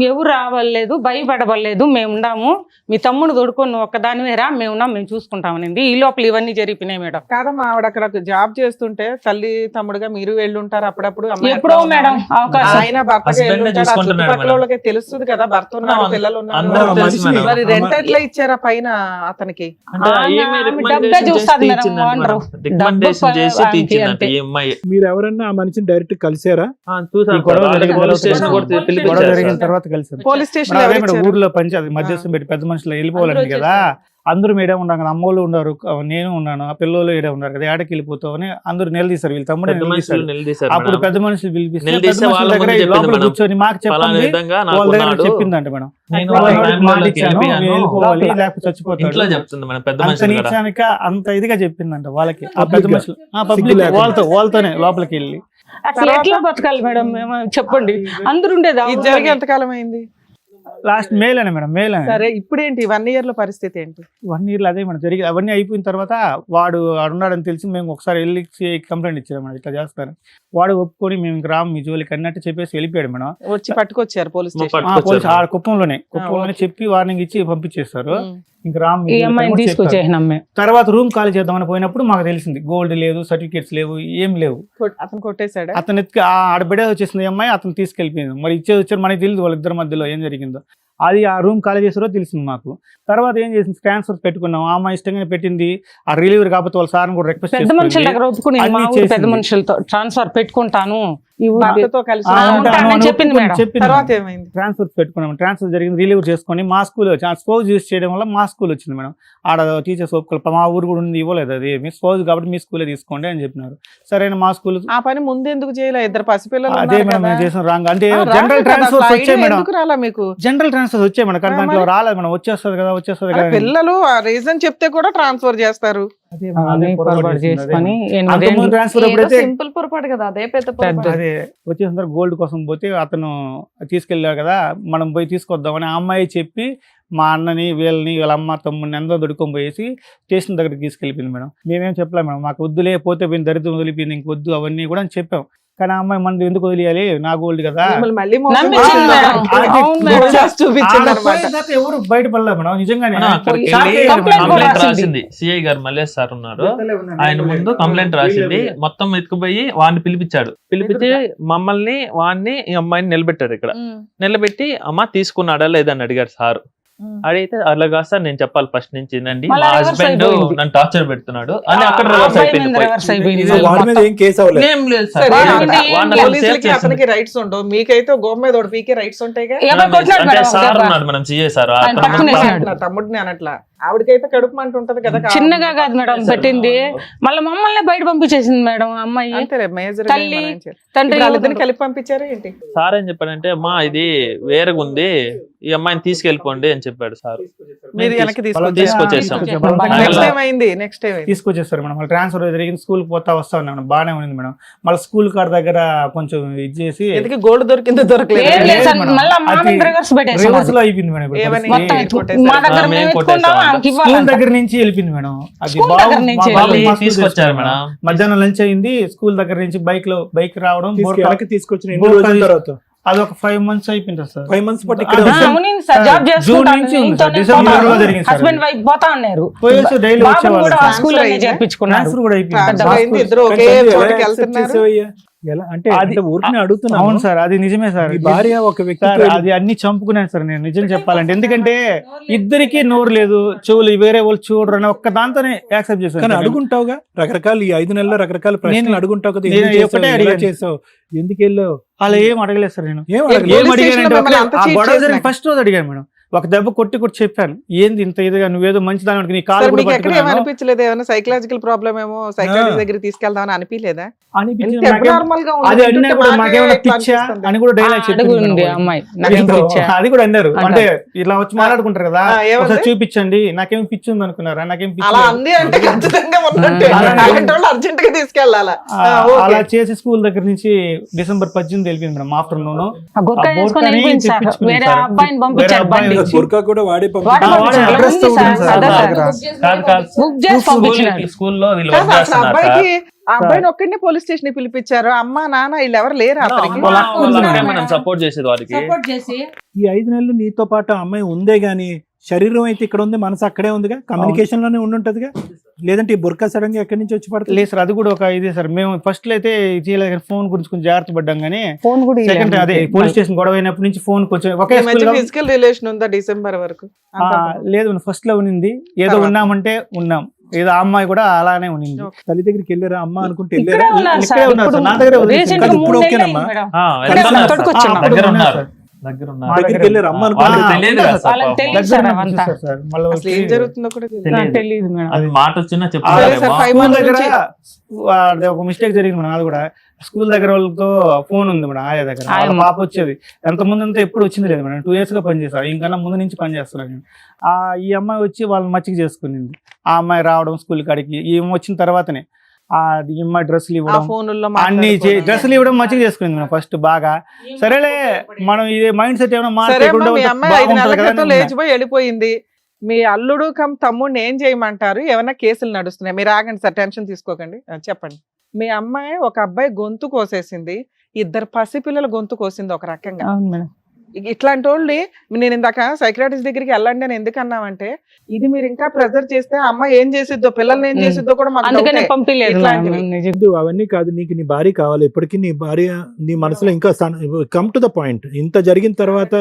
ఎవరు రావలేదు, భయపడవలేదు, మేము ఉన్నాము, మీ తమ్ముడు తోడుకొని నువ్వు ఒక్కదానివే రా, మేము ఉన్నాం, మేము చూసుకుంటామనింది. ఈ లోపల ఇవన్నీ జరిగినాయి మేడం. కాదమ్మా, ఆవిడ అక్కడ జాబ్ చేస్తుంటే తల్లి తమ్ముడుగా మీరు వెళ్ళి ఉంటారు అప్పుడప్పుడు. అమ్మాయి ఎప్పుడో ఎట్లా మేడం ఉందని. అవకాశం. ఆయన భర్తగా Husband వెళ్ళి నే ఉంటాడు, ఆ చూసుకుంటున్నాడు చుట్టుపక్కల మేడం. వాళ్ళకి తెలుస్తుంది కదా భర్త ఉన్నారు, పిల్లలు అందరూ ఉన్నారు. తెలుసు మేడం. మరి రెంట్ ఎట్లా ఇచ్చారా పైన అతనికి? అంటే ఆమె ఈమె డబ్బే recommendation చూస్తాది చేసి మేడం, ఇచ్చిందంట ఓనరు. మేడం. Recommendation డబ్బు చేసి ఆమెకి ఇచ్చిందంట అంతే. ఈ అమ్మాయి. మీరు ఎవరన్నా ఆ మనిషిని డైరెక్ట్ కలిసారా? చూసాను ఈ గొడవ సార్, జరిగిన పోలీస్ తర్వాత స్టేషన్ కూడా గొడవ పిలిపించారు జరిగిన సార్. తర్వాత కలిసి పోలీస్ స్టేషన్ అదే మేడం ఊర్లో పంచాయతీ మధ్యస్థం పెట్టి పెద్ద మనుషులు వెళ్ళిపోవాలండి కదా, అందరూ మేడే ఉన్నారు కదా, అమ్మోళ్ళు ఉన్నారు, నేను ఉన్నాను, ఆ పిల్లలు ఏడే ఉన్నారు కదా, ఏడకి వెళ్ళిపోతావు అని అందరూ నిలదీశారు. వీళ్ళు తమ్ముడే పెద్ద మనుషులు నిలదీశారు. నిలదీశారు అప్పుడు మేడం. పెద్ద మనుషులు పిలిపిస్తే నిలదీస్తే పెద్ద మనుషుల వాళ్ళ దగ్గర ముందు చెప్పింది లోపల మేడం. కూర్చొని మాకు ఫలానా చెప్పండి, విధంగా వాళ్ళ దగ్గర నాకు చెప్పిందంట మేడం. నేను వాళ్ళ వాళ్ళ వాడికి మాట ఫ్యామిలీలోకి ఇచ్చాను, వెళ్ళిపోయాను. వెళ్ళిపోవాలి లేకపోతే చచ్చిపోతాడు. ఇంట్లో చెప్తుంది మేడం పెద్ద అంత మనుషులు కూడా. నీచానిక అంత ఇదిగా చెప్పిందంట వాళ్ళకి. ఆ Public పెద్ద గా. మనుషులు పబ్లిక్ లేకుండా. వాళ్ళతోనే లోపలికి వెళ్ళి అసలు ఎట్లా బతకాలి మేడం మేము చెప్పండి, అందరు ఉండేది ఇది జరిగి ఎంతకాలం అయింది? లాస్ట్ మేలేనే మేడం, మేలే సరే, ఇప్పుడేంటి 1 year లో పరిస్థితి ఏంటి? 1 year లో అదే మేడం జరిగింది. అవన్నీ అయిపోయిన తర్వాత వాడు ఉన్నాడని తెలిసి మేము ఒకసారి వెళ్ళి కంప్లైంట్ ఇచ్చాము మేడం, ఇట్లా చేస్తారు. వాడు ఒప్పుకొని మేము ఇంక రాము మీ జోలికి అన్నట్టు చెప్పేసి వెళ్ళిపోయాడు మేడం. వచ్చి పట్టుకొచ్చారు పోలీస్ స్టేషన్. పట్టుకొచ్చారు. పోలీసు ఆ కుప్పంలోనే చెప్పి వార్నింగ్ ఇచ్చి పంపించేస్తారు. ఇంక రామ్ ఈ అమ్మాయిని తీసుకొచ్చేసినాం మేము. తర్వాత రూమ్ ఖాళీ చేద్దామని పోయినప్పుడు మాకు తెలిసింది గోల్డ్ లేదు, సర్టిఫికేట్స్ లేవు, ఏం లేవు. అతను కొట్టేశాడా? అతను ఎత్తుకు ఆడబిడే వచ్చేసింది అమ్మాయి, అతను తీసుకెళ్ళిపోయింది. మరి ఇచ్చేది వచ్చారు మనకి తెలియదు వాళ్ళిద్దరి మధ్యలో ఏం జరిగిందో. అది ఆ రూమ్ ఖాళీ చేసారో తెలిసింది మాకు. తర్వాత ఏం చేసింది, ట్రాన్స్ఫర్ పెట్టుకున్నాం. ఆ అమ్మాయి ఇష్టంగానే పెట్టింది. ఆ రిలీవర్ కాకపోతే వాళ్ళ సార్ని కూడా రిక్వెస్ట్ పెద్ద మనుషుల చేసుకుంది. దగ్గర ఒప్పుకుని అన్ని మా ఊరు పెద్ద చేసింది. మనుషులతో ట్రాన్స్ఫర్ పెట్టుకుంటాను ఈ ఊరికి. భర్తతో కలిసి ఆ, ఉంటాను ఉంటాను అని అని చెప్పింది ఒప్పుకొని మేడం. చెప్పింది తర్వాత మేడం. ఏమైంది? ట్రాన్స్ఫర్ పెట్టుకున్నాం. ట్రాన్స్ఫర్ జరిగింది, రిలీవర్ చేసుకొని మా స్కూల్ స్పోజ్ యూస్ చేయడం వల్ల మా స్కూల్ వచ్చింది మేడం. ఆడ టీచర్స్ ఒప్పుకోవాలి, మా ఊరు కూడా ఉంది, ఇవ్వలేదు. అది మీ స్పోజ్ కాబట్టి మీ స్కూలే తీసుకోండి అని చెప్పినారు. సరైన మా స్కూల్ ఆ పని ముందు ఎందుకు చేయలే? ఇద్దరు పసిపిల్లలు అదే ఉన్నారు మేడం కదా. మేము చేసిన రాంగ్. అంటే రాంగ్ జనరల్ కదా, ట్రాన్స్ఫర్స్ అసలు వచ్చాయి idea మేడం, ఎందుకు రాలా మీకు? జనరల్ ట్రాన్స్ఫర్స్ వచ్చాయి మేడం, కానీ దాంట్లో మరి? రాలేదు మేడం. వచ్చేస్తుంది కదా అరే, పిల్లలు ఆ రీజన్ చెప్తే కూడా ట్రాన్స్ఫర్ చేస్తారు. అవన్నీ పొరపాటు చేసుకొని 8 ఏళ్ళు ట్రాన్స్ఫర్ అప్పుడైతే సింపుల్ పొరపాటు కదా, అదే పెద్ద పొరపాటు. అదే వచ్చేసిన గోల్డ్ కోసం పోతే అతను తీసుకెళ్ళాడు కదా, మనం పోయి తీసుకొద్దామని ఆ అమ్మాయి చెప్పి మా అన్నని వీళ్ళ అమ్మ తమ్ముడిని అందరూ దొడుకొని పోయేసి స్టేషన్ దగ్గరికి తీసుకెళ్ళిపోయింది మేడం. మేమేం చెప్పలేము మేడం, మాకు వద్దులే, పోతే పోయిన దరిద్రం వదిలిపోయింది, ఇంక వద్దు అవన్నీ కూడా అని చెప్పాం. కానీ ఆ అమ్మాయి మనది ఎందుకు వదిలేయాలి, నా గోల్డ్ కదా. మిమ్మల్ని మళ్ళీ మోసం నమ్మించింది చేసింది. మేడం. అది అవును మేడం. చేసి చూపించింది ఆడ అన్నమాట. పోయిన తర్వాత ఎవరు బయటపడలేదు మేడం, నిజంగానే. మనం అక్కడికి షాక్ వెళ్ళి అయ్యారు కంప్లైంట్ మేడం. కూడా కంప్లైంట్ రాసింది. రాసింది సిఐ గారు మల్లేష్ సార్ ఉన్నారు. ఆయన ముందు కంప్లైంట్ రాసింది. మొత్తం ఎత్తుకుపోయి వాడిని పిలిపించాడు. పిలిపించి మమ్మల్ని వాడిని ఈ అమ్మాయిని నిలబెట్టారు ఇక్కడ. నిలబెట్టి అమ్మ తీసుకున్నాడా లేదని అడిగారు సార్. అడిగితే అలాగా సార్ నేను చెప్పాలి ఫస్ట్ నుంచి నండి, మా మళ్ళా reverse హస్బెండ్ అయిపోయింది. నన్ను టార్చర్ పెడుతున్నాడు అని అక్కడ ఆ రివర్స్ అబ్బాయి అయిపోయింది. మీద reverse అయిపోయింది. సో వాడి మీద ఏం కేసు అవ్వలేదు. ఏం లేదు సార్. సరే, వాడిని వాడిని అసలు పోలీసులకి సేఫ్ చేసింది. అతనికి రైట్స్ ఉండవు, మీకైతే గోమ మీద ఒకటి పీకే రైట్స్ ఉంటాయిగా. ఎవరు కొట్టినాడు అంటే మేడం సార్ దెబ్బ? ఉన్నాడు మనం సిఏ సార్. ఆయన పట్టుకునేసాడు. నా తమ్ముడిని అనట్లా, ఆవిడకైతే కడుపు మంట ఉంటది కదా. చిన్నగా కాదు మేడం పెట్టింది, మళ్ళీ మమ్మల్ని బయట పంపించేసింది మేడం ఆ అమ్మాయి. అంతేలే, మేజర్ తల్లి, తండ్రి వాళ్ళిద్దరిని కలిపి పంపించారు ఏంటి? సార్ ఏం చెప్పాడంటే అమ్మా ఇది వేరేగా ఉంది, ఈ అమ్మాయిని తీసుకెళ్ళిపోండి అని చెప్పాడు సార్. మీరు వెనక్కి తీసుకొచ్చేసాం. నెక్స్ట్ ఏమైంది? నెక్స్ట్ ఏమైంది? తీసుకొచ్చేస్తారు మేడం. మళ్ళీ ట్రాన్స్ఫర్ జరిగింది, స్కూల్కి పోతా వస్తా ఉన్నాను, బాగానే ఉంది మేడం. మళ్ళీ స్కూల్ కాడ దగ్గర కొంచెం ఇది చేసి ఎందుకు గోల్డ్ దొరికిందో ఏం దొరకలేదు? లేదు సార్, మేడం. మళ్ళీ మా అది మీద రివర్స్ పెట్టేసాం. రివర్స్ లో అయిపోయింది మేడం ఇప్పుడు ఏమని? పరిస్థితి. మొత్తం కొట్టేసారు. మా దగ్గర మేము మేము కొట్టేసాం. ఎత్తుకుంటాం, ఆమెకి స్కూల్ ఇవ్వాలి. దగ్గర నుంచి వెళ్ళిపోయింది మేడం. అది స్కూల్ బాబు దగ్గర నుంచి మా బాబు మళ్ళీ మా స్కూల్ తీసుకొచ్చారు తీసుకొచ్చారు మేడం. మధ్యాహ్నం లంచ్ అయింది, స్కూల్ దగ్గర నుంచి బైక్ రావడం, వెనక్కి తీసుకొచ్చిన ఎన్ని రోజుల తర్వాత? అదొక 5 months అయిపోయింది సార్. 5 months పాటు ఇక్కడ ఆ, ఆ, అవునండి సార్, జాబ్ జూన్ చేసుకుంటాను, నుంచి ఉంది ఇంట్లోనే సార్, డిసెంబర్ లో పోతాను. జరిగింది సార్. హస్బెండ్ వైఫ్ పోతా ఉన్నారు, పోయేసి డైలీ బాబుని వచ్చేవాళ్ళు కూడా సార్. స్కూల్ అయిందా? చేర్పించుకున్నారు. ట్రాన్స్ఫర్ కూడా అయిపోయింది. ట్రాన్స్ఫర్ అయింది, ఇద్దరు ఒకే కానీ ఎలా చోటకి accept వెళ్తున్నారు. చేసావయ్యా? ఎలా అంటే అది- ఊరికి అడుగుతున్నాను. అవును సార్, అది నిజమే సార్. మీ భార్య ఒక వ్యక్తి సార్ అది అన్ని చంపుకున్నాను సార్ నేను, నిజం చెప్పాలంటే. ఎందుకంటే ఇద్దరికి నోరు లేదు, చెవులు వేరే వాళ్ళు చూడరు అని ఒక్క దాంతోనే యాక్సెప్ట్ కానీ చేశాను. అడుగుంటావుగా, రకరకాల ఈ 5 నెలల్లో రకరకాల ప్రశ్నలు నేను- అడుగుంటావు కదా. నేను ఎందుకు చేసావు? ఒకటే ఎలా అడిగాను. చేసావు? ఎందుకు వెళ్ళావు? అలా ఏం అడగలేదు సార్ నేను. ఏం ఏ- అడగలేదు? ఏం పోలీస్ అడిగానంటే స్టేషన్లో ఒకటే, మిమ్మల్ని అంత ఆ cheat గొడవ జరిగిన చేసినాక. ఫస్ట్ రోజు అడిగాను మేడం. ఒక దెబ్బ కొట్టి చెప్పాను, ఏంది ఇంత ఇదిగా నువ్వేదో మంచిదానికి నీ కాలు కూడా మీకు ఎక్కడ పట్టుకున్నాను ఏమనిపించలేదు? ఏమైనా సైకలాజికల్ ప్రాబ్లమ్ ఏమో సైకాట్రిస్ట్ దగ్గర తీసుకెళ్దామని అనిపించలేదా? అనిపించింది. ఎంత నాకేం- abnormal గా ఉంది, అది వింటుంటే అన్నా కూడా మాకే మాకేమైనా ఇట్లా పిచ్చా అనిపిస్తుంది. అని కూడా డైలాగ్ అడుగుంది అమ్మాయి నాకేం పిచ్చా? అది కూడా అన్నారు. అంటారు. అంటే ఇలా వచ్చి మాట్లాడుకుంటారు కదా, ఏమంది? ఒకసారి చూపించండి నాకేం పిచ్చి ఉంది అనుకున్నారా, నాకేం పిచ్చి అలా లేదు. అంది అంటే ఖచ్చితంగా ఉన్నట్టే. అలా అలాంటి వాళ్ళు అర్జెంట్ గా తీసుకెళ్ళాలా? అలా చేసి స్కూల్ దగ్గర నుంచి December 18 వెళ్ళింది మేడం ఆఫ్టర్నూన్. ఆ గుర్కా వేసుకొని వెళ్ళిపోయింది సార్. వేరే అబ్బాయిని పంపించారు బండి. బుర్కా కూడా వాడే వాడే పంపించారు. అడ్రస్ ఉంది సార్, ఉంది సార్ అదే నా సార్. దగ్గర. బుక్ చేసి పంపించినాడు. స్కూల్లో వీళ్ళు కాదు, వర్క్ అసలు చేస్తున్నారు సార్. అబ్బాయికి ఆ అబ్బాయిని ఒక్కడిని పోలీస్ స్టేషన్ కి పిలిపించారు. అమ్మ నాన్న వీళ్ళు ఎవరు లేరు అతనికి. వాళ్ళ అక్క ఉంది మేడం. మనం సపోర్ట్ చేసేది వారికి. సపోర్ట్ చేసి ఈ 5 నెలలు నీతో పాటు ఆ అమ్మాయి ఉందే గానీ శరీరం అయితే ఇక్కడ ఉంది, మనసు అక్కడే ఉందిగా, కమ్యూనికేషన్ లోనే ఉండుంటదిగా. లేదంటే ఈ బుర్కా సడన్ గా ఎక్కడి నుంచి వచ్చి పడుతుంది? లేదు సార్, అది కూడా ఒక ఇదే సార్. మేము ఫస్ట్ లో అయితే చేయలేదు కానీ ఫోన్ గురించి కొంచెం జాగ్రత్త పడ్డాం కానీ ఫోన్ కూడా సెకండ్ అదే పోలీస్ స్టేషన్ గొడవ అయినప్పటి నుంచి ఫోన్ కొంచెం ఒకే ఈ మధ్య స్కూల్ ఫిజికల్ రిలేషన్ ఉందా డిసెంబర్ వరకు? లేదు ఫస్ట్ లో ఉన్నింది, ఏదో తర్వాత? ఉన్నామంటే ఉన్నాం, ఏదో ఆ అమ్మాయి కూడా అలానే ఉన్నింది. తల్లి దగ్గరికి వెళ్ళారా అమ్మ అనుకుంటే ఇక్కడే వెళ్ళారా? ఉన్నారు ఇక్కడే సార్. ఉన్నారు ఇప్పుడు సార్, నా దగ్గరే వదిలేసి recent కాదు, గా ఇప్పుడు 3 నెలలు ఓకేనమ్మా? అయింది మేడం. వెళ్తున్నారు సార్. తోడుకొచ్చున్నాం. దగ్గర ఉన్నారు ఉన్నారు. సార్. దగ్గర మా ఉన్నారు. దగ్గరికి వెళ్ళారు అమ్మ వాళ్ళకి అనుకుంటే తెలియదు కదా సార్ వాళ్ళకి పాపం. తెలియదు సార్ దగ్గర అవంతా. సార్ మళ్ళీ అసలు ఏం జరుగుతుందో కూడా తెలియదు. తెలియదు. తెలియదు మేడం. అది మాట వచ్చినా సరే సార్, చెప్తారేమో. 5 స్కూల్ months దగ్గర నుంచి అది ఒక మిస్టేక్ జరిగింది మేడం. అది కూడా స్కూల్ దగ్గర వాళ్ళతో ఫోన్ ఉంది మేడం, ఆయా దగ్గర. వాళ్ళ ఆయమ్మ. పాప వచ్చేది, ఎంత ముందు అంతా ఎప్పుడు వచ్చింది లేదు మేడం. 2 years గా పనిచేస్తాను, ఇంకన్నా ముందు నుంచి పనిచేస్తున్నాను నేను. ఈ అమ్మాయి వచ్చి వాళ్ళని మచ్చిక చేసుకునింది. ఆ అమ్మాయి రావడం స్కూల్ కాడికి, ఈమె వచ్చిన తర్వాతనే ఈ అమ్మాయి డ్రెస్సులు ఆ ఇవ్వడం ఫోనుల్లో అన్ని మాట్లాడుకోవడం. డ్రెస్సులు ఇవ్వడం మచ్చిక చేసుకునింది మేడం ఫస్ట్ బాగా. సరేలే మనం ఇది మైండ్ సెట్ ఏమైనా సరే అమ్మా, మీ మార్చుకుంటే అమ్మాయి 5 నెలల బాగుంటది కదా క్రితం అని లేచిపోయి వెళ్ళిపోయింది. మీ అల్లుడు కమ్ తమ్ముడిని ఏం చేయమంటారు? ఏమైనా కేసులు నడుస్తున్నాయి? మీరు ఆగండి సార్, టెన్షన్ తీసుకోకండి. చెప్పండి. మీ అమ్మాయి ఒక అబ్బాయి గొంతు కోసేసింది, 2 పసిపిల్లల గొంతు కోసింది ఒక రకంగా. అవును మేడం. ఇట్లాంటి వాళ్ళని నేను ఇందాక సైక్రాటిస్ట్ దగ్గరికి వెళ్ళండి అని ఎందుకు అన్నామంటే, ఇది మీరు ఇంకా ప్రెజర్ చేస్తే ఆ అమ్మాయి ఏం చేసిద్దో, పిల్లల్ని ఏం చేసిద్దో కూడా మాకు అందుకనే డౌటే. పంపించలేదు ఇట్లాంటివి. మేడం. నిజం. వద్దు, అవన్నీ కాదు. నీకు నీ భార్య కావాలి. ఎప్పటికీ నీ భార్య నీ మనసులో ఇంకా కమ్ టు ద పాయింట్. ఇంత జరిగిన తర్వాత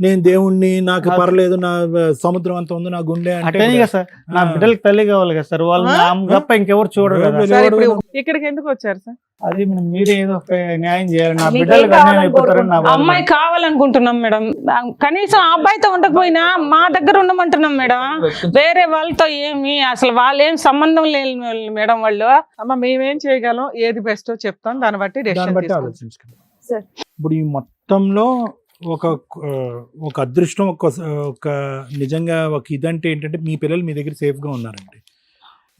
నేను దేవుణ్ణి, నాకు పర్లేదు, నా సముద్రం అంత ఉంది నా గుండె అంటే అట్టనే కదా సార్, నా బిడ్డలకి తల్లి కావాలి కదా సార్, వాళ్ళు తప్ప ఇంకెవరు చూడరు కదా. సార్ ఇప్పుడు ఇక్కడికి ఎందుకు వచ్చారు సార్? అది మనం మీరే ఏదో ఒక న్యాయం చేయాలి. నా మీకేం బిడ్డలు కావాలని అన్యాయం అయిపోతారని నా బాధ. అమ్మాయి కావాలనుకుంటున్నాం మేడం. కనీసం ఆ అబ్బాయితో ఉండకపోయినా మా దగ్గర ఉండమంటున్నాం మేడం. వేరే వాళ్ళతో ఏమి అసలు వాళ్ళు ఏం సంబంధం లేదు మేడం. వాళ్ళు అమ్మ మేమేం చేయగలం, ఏది బెస్టో చెప్తాం, దాన్ని బట్టి దాన్ని డెసిషన్ బట్టి తీసుకుంటాం. ఆలోచించుకుంటాం. సార్. ఇప్పుడు ఈ మొత్తంలో ఒక అదృష్టం, ఒక నిజంగా ఒక ఇదంటే ఏంటంటే మీ పిల్లలు మీ దగ్గర సేఫ్గా ఉన్నారండి.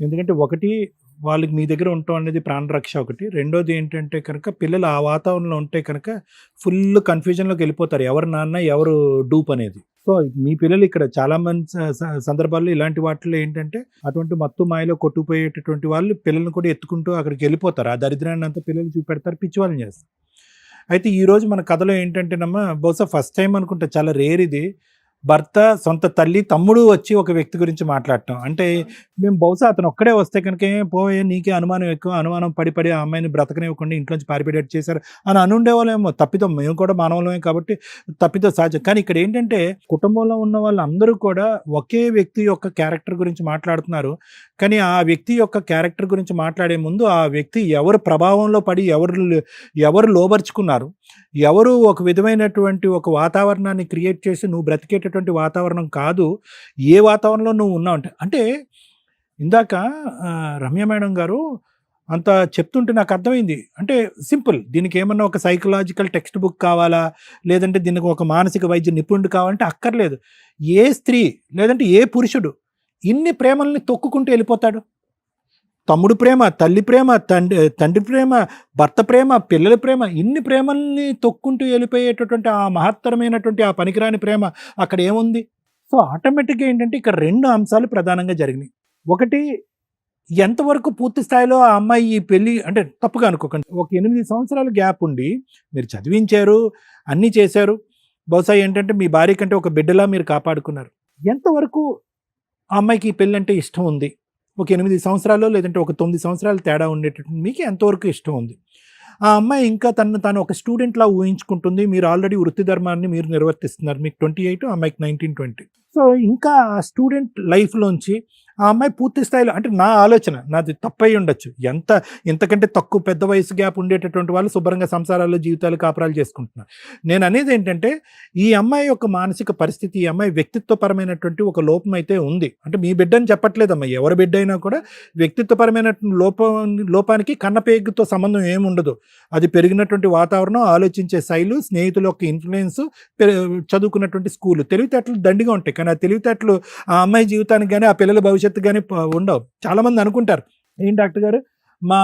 ఎందుకంటే ఒకటి వాళ్ళకి మీ దగ్గర ఉండటం అనేది ప్రాణరక్ష ఒకటి. రెండోది ఏంటంటే కనుక పిల్లలు ఆ వాతావరణంలో ఉంటే కనుక ఫుల్ కన్ఫ్యూజన్లోకి వెళ్ళిపోతారు, ఎవరు నాన్న ఎవరు డూప్ అనేది. సో మీ పిల్లలు ఇక్కడ చాలా మంది సందర్భాల్లో ఇలాంటి వాటిలో ఏంటంటే అటువంటి మత్తు మాయలో కొట్టుకుపోయేటటువంటి వాళ్ళు పిల్లల్ని కూడా ఎత్తుకుంటూ అక్కడికి వెళ్ళిపోతారు. ఆ దరిద్రాన్ని అంతా పిల్లలు చూపెడతారు, పిచ్చి వాళ్ళని చేస్తారు. అయితే ఈరోజు మన కథలో ఏంటంటేనమ్మా, బహుశా ఫస్ట్ టైం అనుకుంటా, చాలా రేర్ ఇది, భర్త, సొంత తల్లి, తమ్ముడు వచ్చి ఒక వ్యక్తి గురించి మాట్లాడటం. అంటే మేము బహుశా అతను ఒక్కడే వస్తే కనుక పోయే నీకే అనుమానం ఎక్కువ, అనుమానం పడి ఆ అమ్మాయిని బ్రతకనివ్వకుండా ఇంట్లోంచి పారిపెట్టేట్టు చేశారు అని అనుండేవాళ్ళేమో. తప్పితం, మేము కూడా మానవులమే కాబట్టి తప్పితో సహజం. కానీ ఇక్కడ ఏంటంటే కుటుంబంలో ఉన్న వాళ్ళందరూ కూడా ఒకే వ్యక్తి యొక్క క్యారెక్టర్ గురించి మాట్లాడుతున్నారు. కానీ ఆ వ్యక్తి యొక్క క్యారెక్టర్ గురించి మాట్లాడే ముందు ఆ వ్యక్తి ఎవరు ప్రభావంలో పడి ఎవరు లోబర్చుకున్నారు, ఎవరు ఒక విధమైనటువంటి ఒక వాతావరణాన్ని క్రియేట్ చేసి నువ్వు బ్రతికేటటువంటి వాతావరణం కాదు, ఏ వాతావరణంలో నువ్వు ఉన్నావు అంటే ఇందాక రమ్య మేడం గారు అంత చెప్తుంటే నాకు అర్థమైంది. అంటే సింపుల్, దీనికి ఏమన్నా ఒక సైకలాజికల్ టెక్స్ట్ బుక్ కావాలా, లేదంటే దీనికి ఒక మానసిక వైద్య నిపుణుడు కావాలంటే అక్కర్లేదు. ఏ స్త్రీ లేదంటే ఏ పురుషుడు ఇన్ని ప్రేమల్ని తొక్కుకుంటూ వెళ్ళిపోతాడు? తమ్ముడు ప్రేమ, తల్లి ప్రేమ, తండ్రి ప్రేమ, భర్త ప్రేమ, పిల్లల ప్రేమ, ఇన్ని ప్రేమల్ని తొక్కుంటూ వెళ్ళిపోయేటటువంటి ఆ మహత్తరమైనటువంటి ఆ పనికిరాని ప్రేమ అక్కడ ఏముంది? సో ఆటోమేటిక్గా ఏంటంటే ఇక్కడ 2 అంశాలు ప్రధానంగా జరిగినాయి. ఒకటి, ఎంతవరకు పూర్తి స్థాయిలో ఆ అమ్మాయి ఈ పెళ్ళి అంటే తప్పుగా అనుకోకండి, ఒక 8 సంవత్సరాల గ్యాప్ ఉండి మీరు చదివించారు, అన్నీ చేశారు. బహుశా ఏంటంటే మీ భార్య కంటే ఒక బిడ్డలా మీరు కాపాడుకున్నారు. ఎంతవరకు ఆ అమ్మాయికి ఈ పెళ్ళి అంటే ఇష్టం ఉంది? ఒక 8 సంవత్సరాలు లేదంటే ఒక 9 సంవత్సరాలు తేడా ఉండేటటువంటి మీకు ఎంతవరకు ఇష్టం ఉంది? ఆ అమ్మాయి ఇంకా తను ఒక స్టూడెంట్లా ఊహించుకుంటుంది. మీరు ఆల్రెడీ వృత్తి ధర్మాన్ని మీరు నిర్వర్తిస్తున్నారు. మీకు 28, ఆ అమ్మాయికి 19, 20. సో ఇంకా ఆ స్టూడెంట్ లైఫ్లోంచి ఆ అమ్మాయి పూర్తి స్థాయిలో, అంటే నా ఆలోచన, నాది తప్పై ఉండొచ్చు, ఇంతకంటే తక్కువ పెద్ద వయసు గ్యాప్ ఉండేటటువంటి వాళ్ళు శుభ్రంగా సంసారాలు, జీవితాలు, కాపురాలు చేసుకుంటున్నారు. నేను అనేది ఏంటంటే ఈ అమ్మాయి యొక్క మానసిక పరిస్థితి, ఈ అమ్మాయి వ్యక్తిత్వపరమైనటువంటి ఒక లోపం అయితే ఉంది. అంటే మీ బిడ్డ అని చెప్పట్లేదమ్మా, ఎవరి బిడ్డ అయినా కూడా వ్యక్తిత్వపరమైనటువంటి లోపానికి కన్నపేగుతో సంబంధం ఏముండదు. అది పెరిగినటువంటి వాతావరణం, ఆలోచించే శైలు, స్నేహితుల యొక్క ఇన్ఫ్లుయెన్స్, చదువుకున్నటువంటి స్కూలు, తెలివితేటలు దండిగా ఉంటాయి. కానీ ఆ తెలివితేటలు ఆ అమ్మాయి జీవితానికి కానీ ఆ పిల్లల భవిష్యత్తు కానీ ఉండవు. చాలా మంది అనుకుంటారు, ఏం డాక్టర్ గారు మా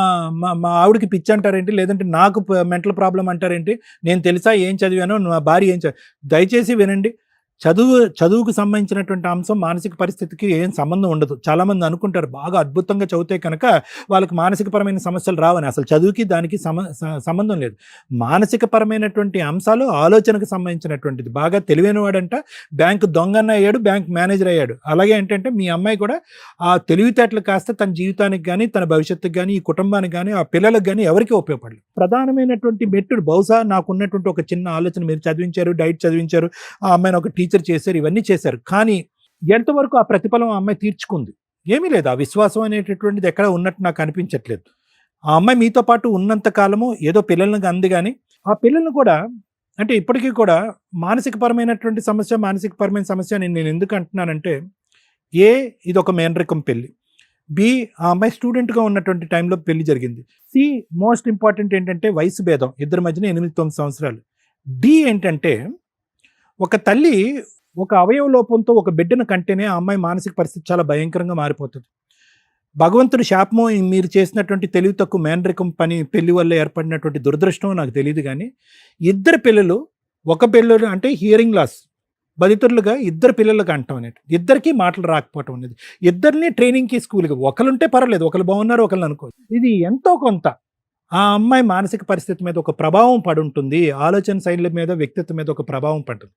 మా ఆవిడకి పిచ్చి అంటారేంటి, లేదంటే నాకు మెంటల్ ప్రాబ్లం అంటారేంటి, నేను తెలుసా ఏం చదివానో, మా భార్య ఏం దయచేసి వినండి. చదువుకు సంబంధించినటువంటి అంశం మానసిక పరిస్థితికి ఏం సంబంధం ఉండదు. చాలామంది అనుకుంటారు బాగా అద్భుతంగా చదివితే కనుక వాళ్ళకి మానసికపరమైన సమస్యలు రావని. అసలు చదువుకి దానికి సంబంధం లేదు. మానసికపరమైనటువంటి అంశాలు ఆలోచనకు సంబంధించినటువంటిది. బాగా తెలివైన వాడంట బ్యాంకు దొంగన్న అయ్యాడు, బ్యాంక్ మేనేజర్ అయ్యాడు. అలాగే ఏంటంటే మీ అమ్మాయి కూడా ఆ తెలివితేటలు కాస్త తన జీవితానికి కానీ, తన భవిష్యత్తుకు కానీ, ఈ కుటుంబానికి కానీ, ఆ పిల్లలకు కానీ ఎవరికి ఉపయోగపడలేదు. ప్రధానమైనటువంటి మెట్టుడు బహుశా నాకున్నటువంటి ఒక చిన్న ఆలోచన, మీరు చదివించారు, డైట్ చదివించారు, ఆ అమ్మాయిని ఒక టీచర్ చేశారు, ఇవన్నీ చేశారు. కానీ ఎంతవరకు ఆ ప్రతిఫలం ఆ అమ్మాయి తీర్చుకుంది? ఏమీ లేదు. ఆ విశ్వాసం అనేటటువంటిది ఎక్కడ ఉన్నట్టు నాకు అనిపించట్లేదు. ఆ అమ్మాయి మీతో పాటు ఉన్నంత కాలము ఏదో పిల్లలకు అంది, కానీ ఆ పిల్లలను కూడా, అంటే ఇప్పటికీ కూడా మానసికపరమైనటువంటి మానసికపరమైన సమస్య నేను ఎందుకు అంటున్నానంటే, ఇది ఒక మేనరికం పెళ్లి, బి ఆ అమ్మాయి స్టూడెంట్గా ఉన్నటువంటి టైంలో పెళ్లి జరిగింది, సి మోస్ట్ ఇంపార్టెంట్ ఏంటంటే వయసు భేదం, ఇద్దరి మధ్యన 8-9 సంవత్సరాలు, డి ఏంటంటే ఒక తల్లి ఒక అవయవ లోపంతో ఒక బిడ్డను కంటేనే ఆ అమ్మాయి మానసిక పరిస్థితి చాలా భయంకరంగా మారిపోతుంది. భగవంతుడి శాపమో మీరు చేసినటువంటి తెలివి తక్కువ మేనరికం పెళ్లి వల్ల ఏర్పడినటువంటి దురదృష్టం నాకు తెలియదు. కానీ ఇద్దరు పిల్లలు, ఒక పిల్లలు అంటే హియరింగ్ లాస్ బాధితులుగా ఇద్దరు పిల్లలకు అంటాం అనేది, ఇద్దరికి మాటలు రాకపోవటం అనేది, ఇద్దరిని ట్రైనింగ్కి స్కూల్కి, ఒకరుంటే పర్వాలేదు, ఒకరు బాగున్నారు, ఒకరు అనుకో, ఇది ఎంతో కొంత ఆ అమ్మాయి మానసిక పరిస్థితి మీద ఒక ప్రభావం పడి ఉంటుంది. ఆలోచన శైలి మీద, వ్యక్తిత్వం మీద ఒక ప్రభావం పడుతుంది.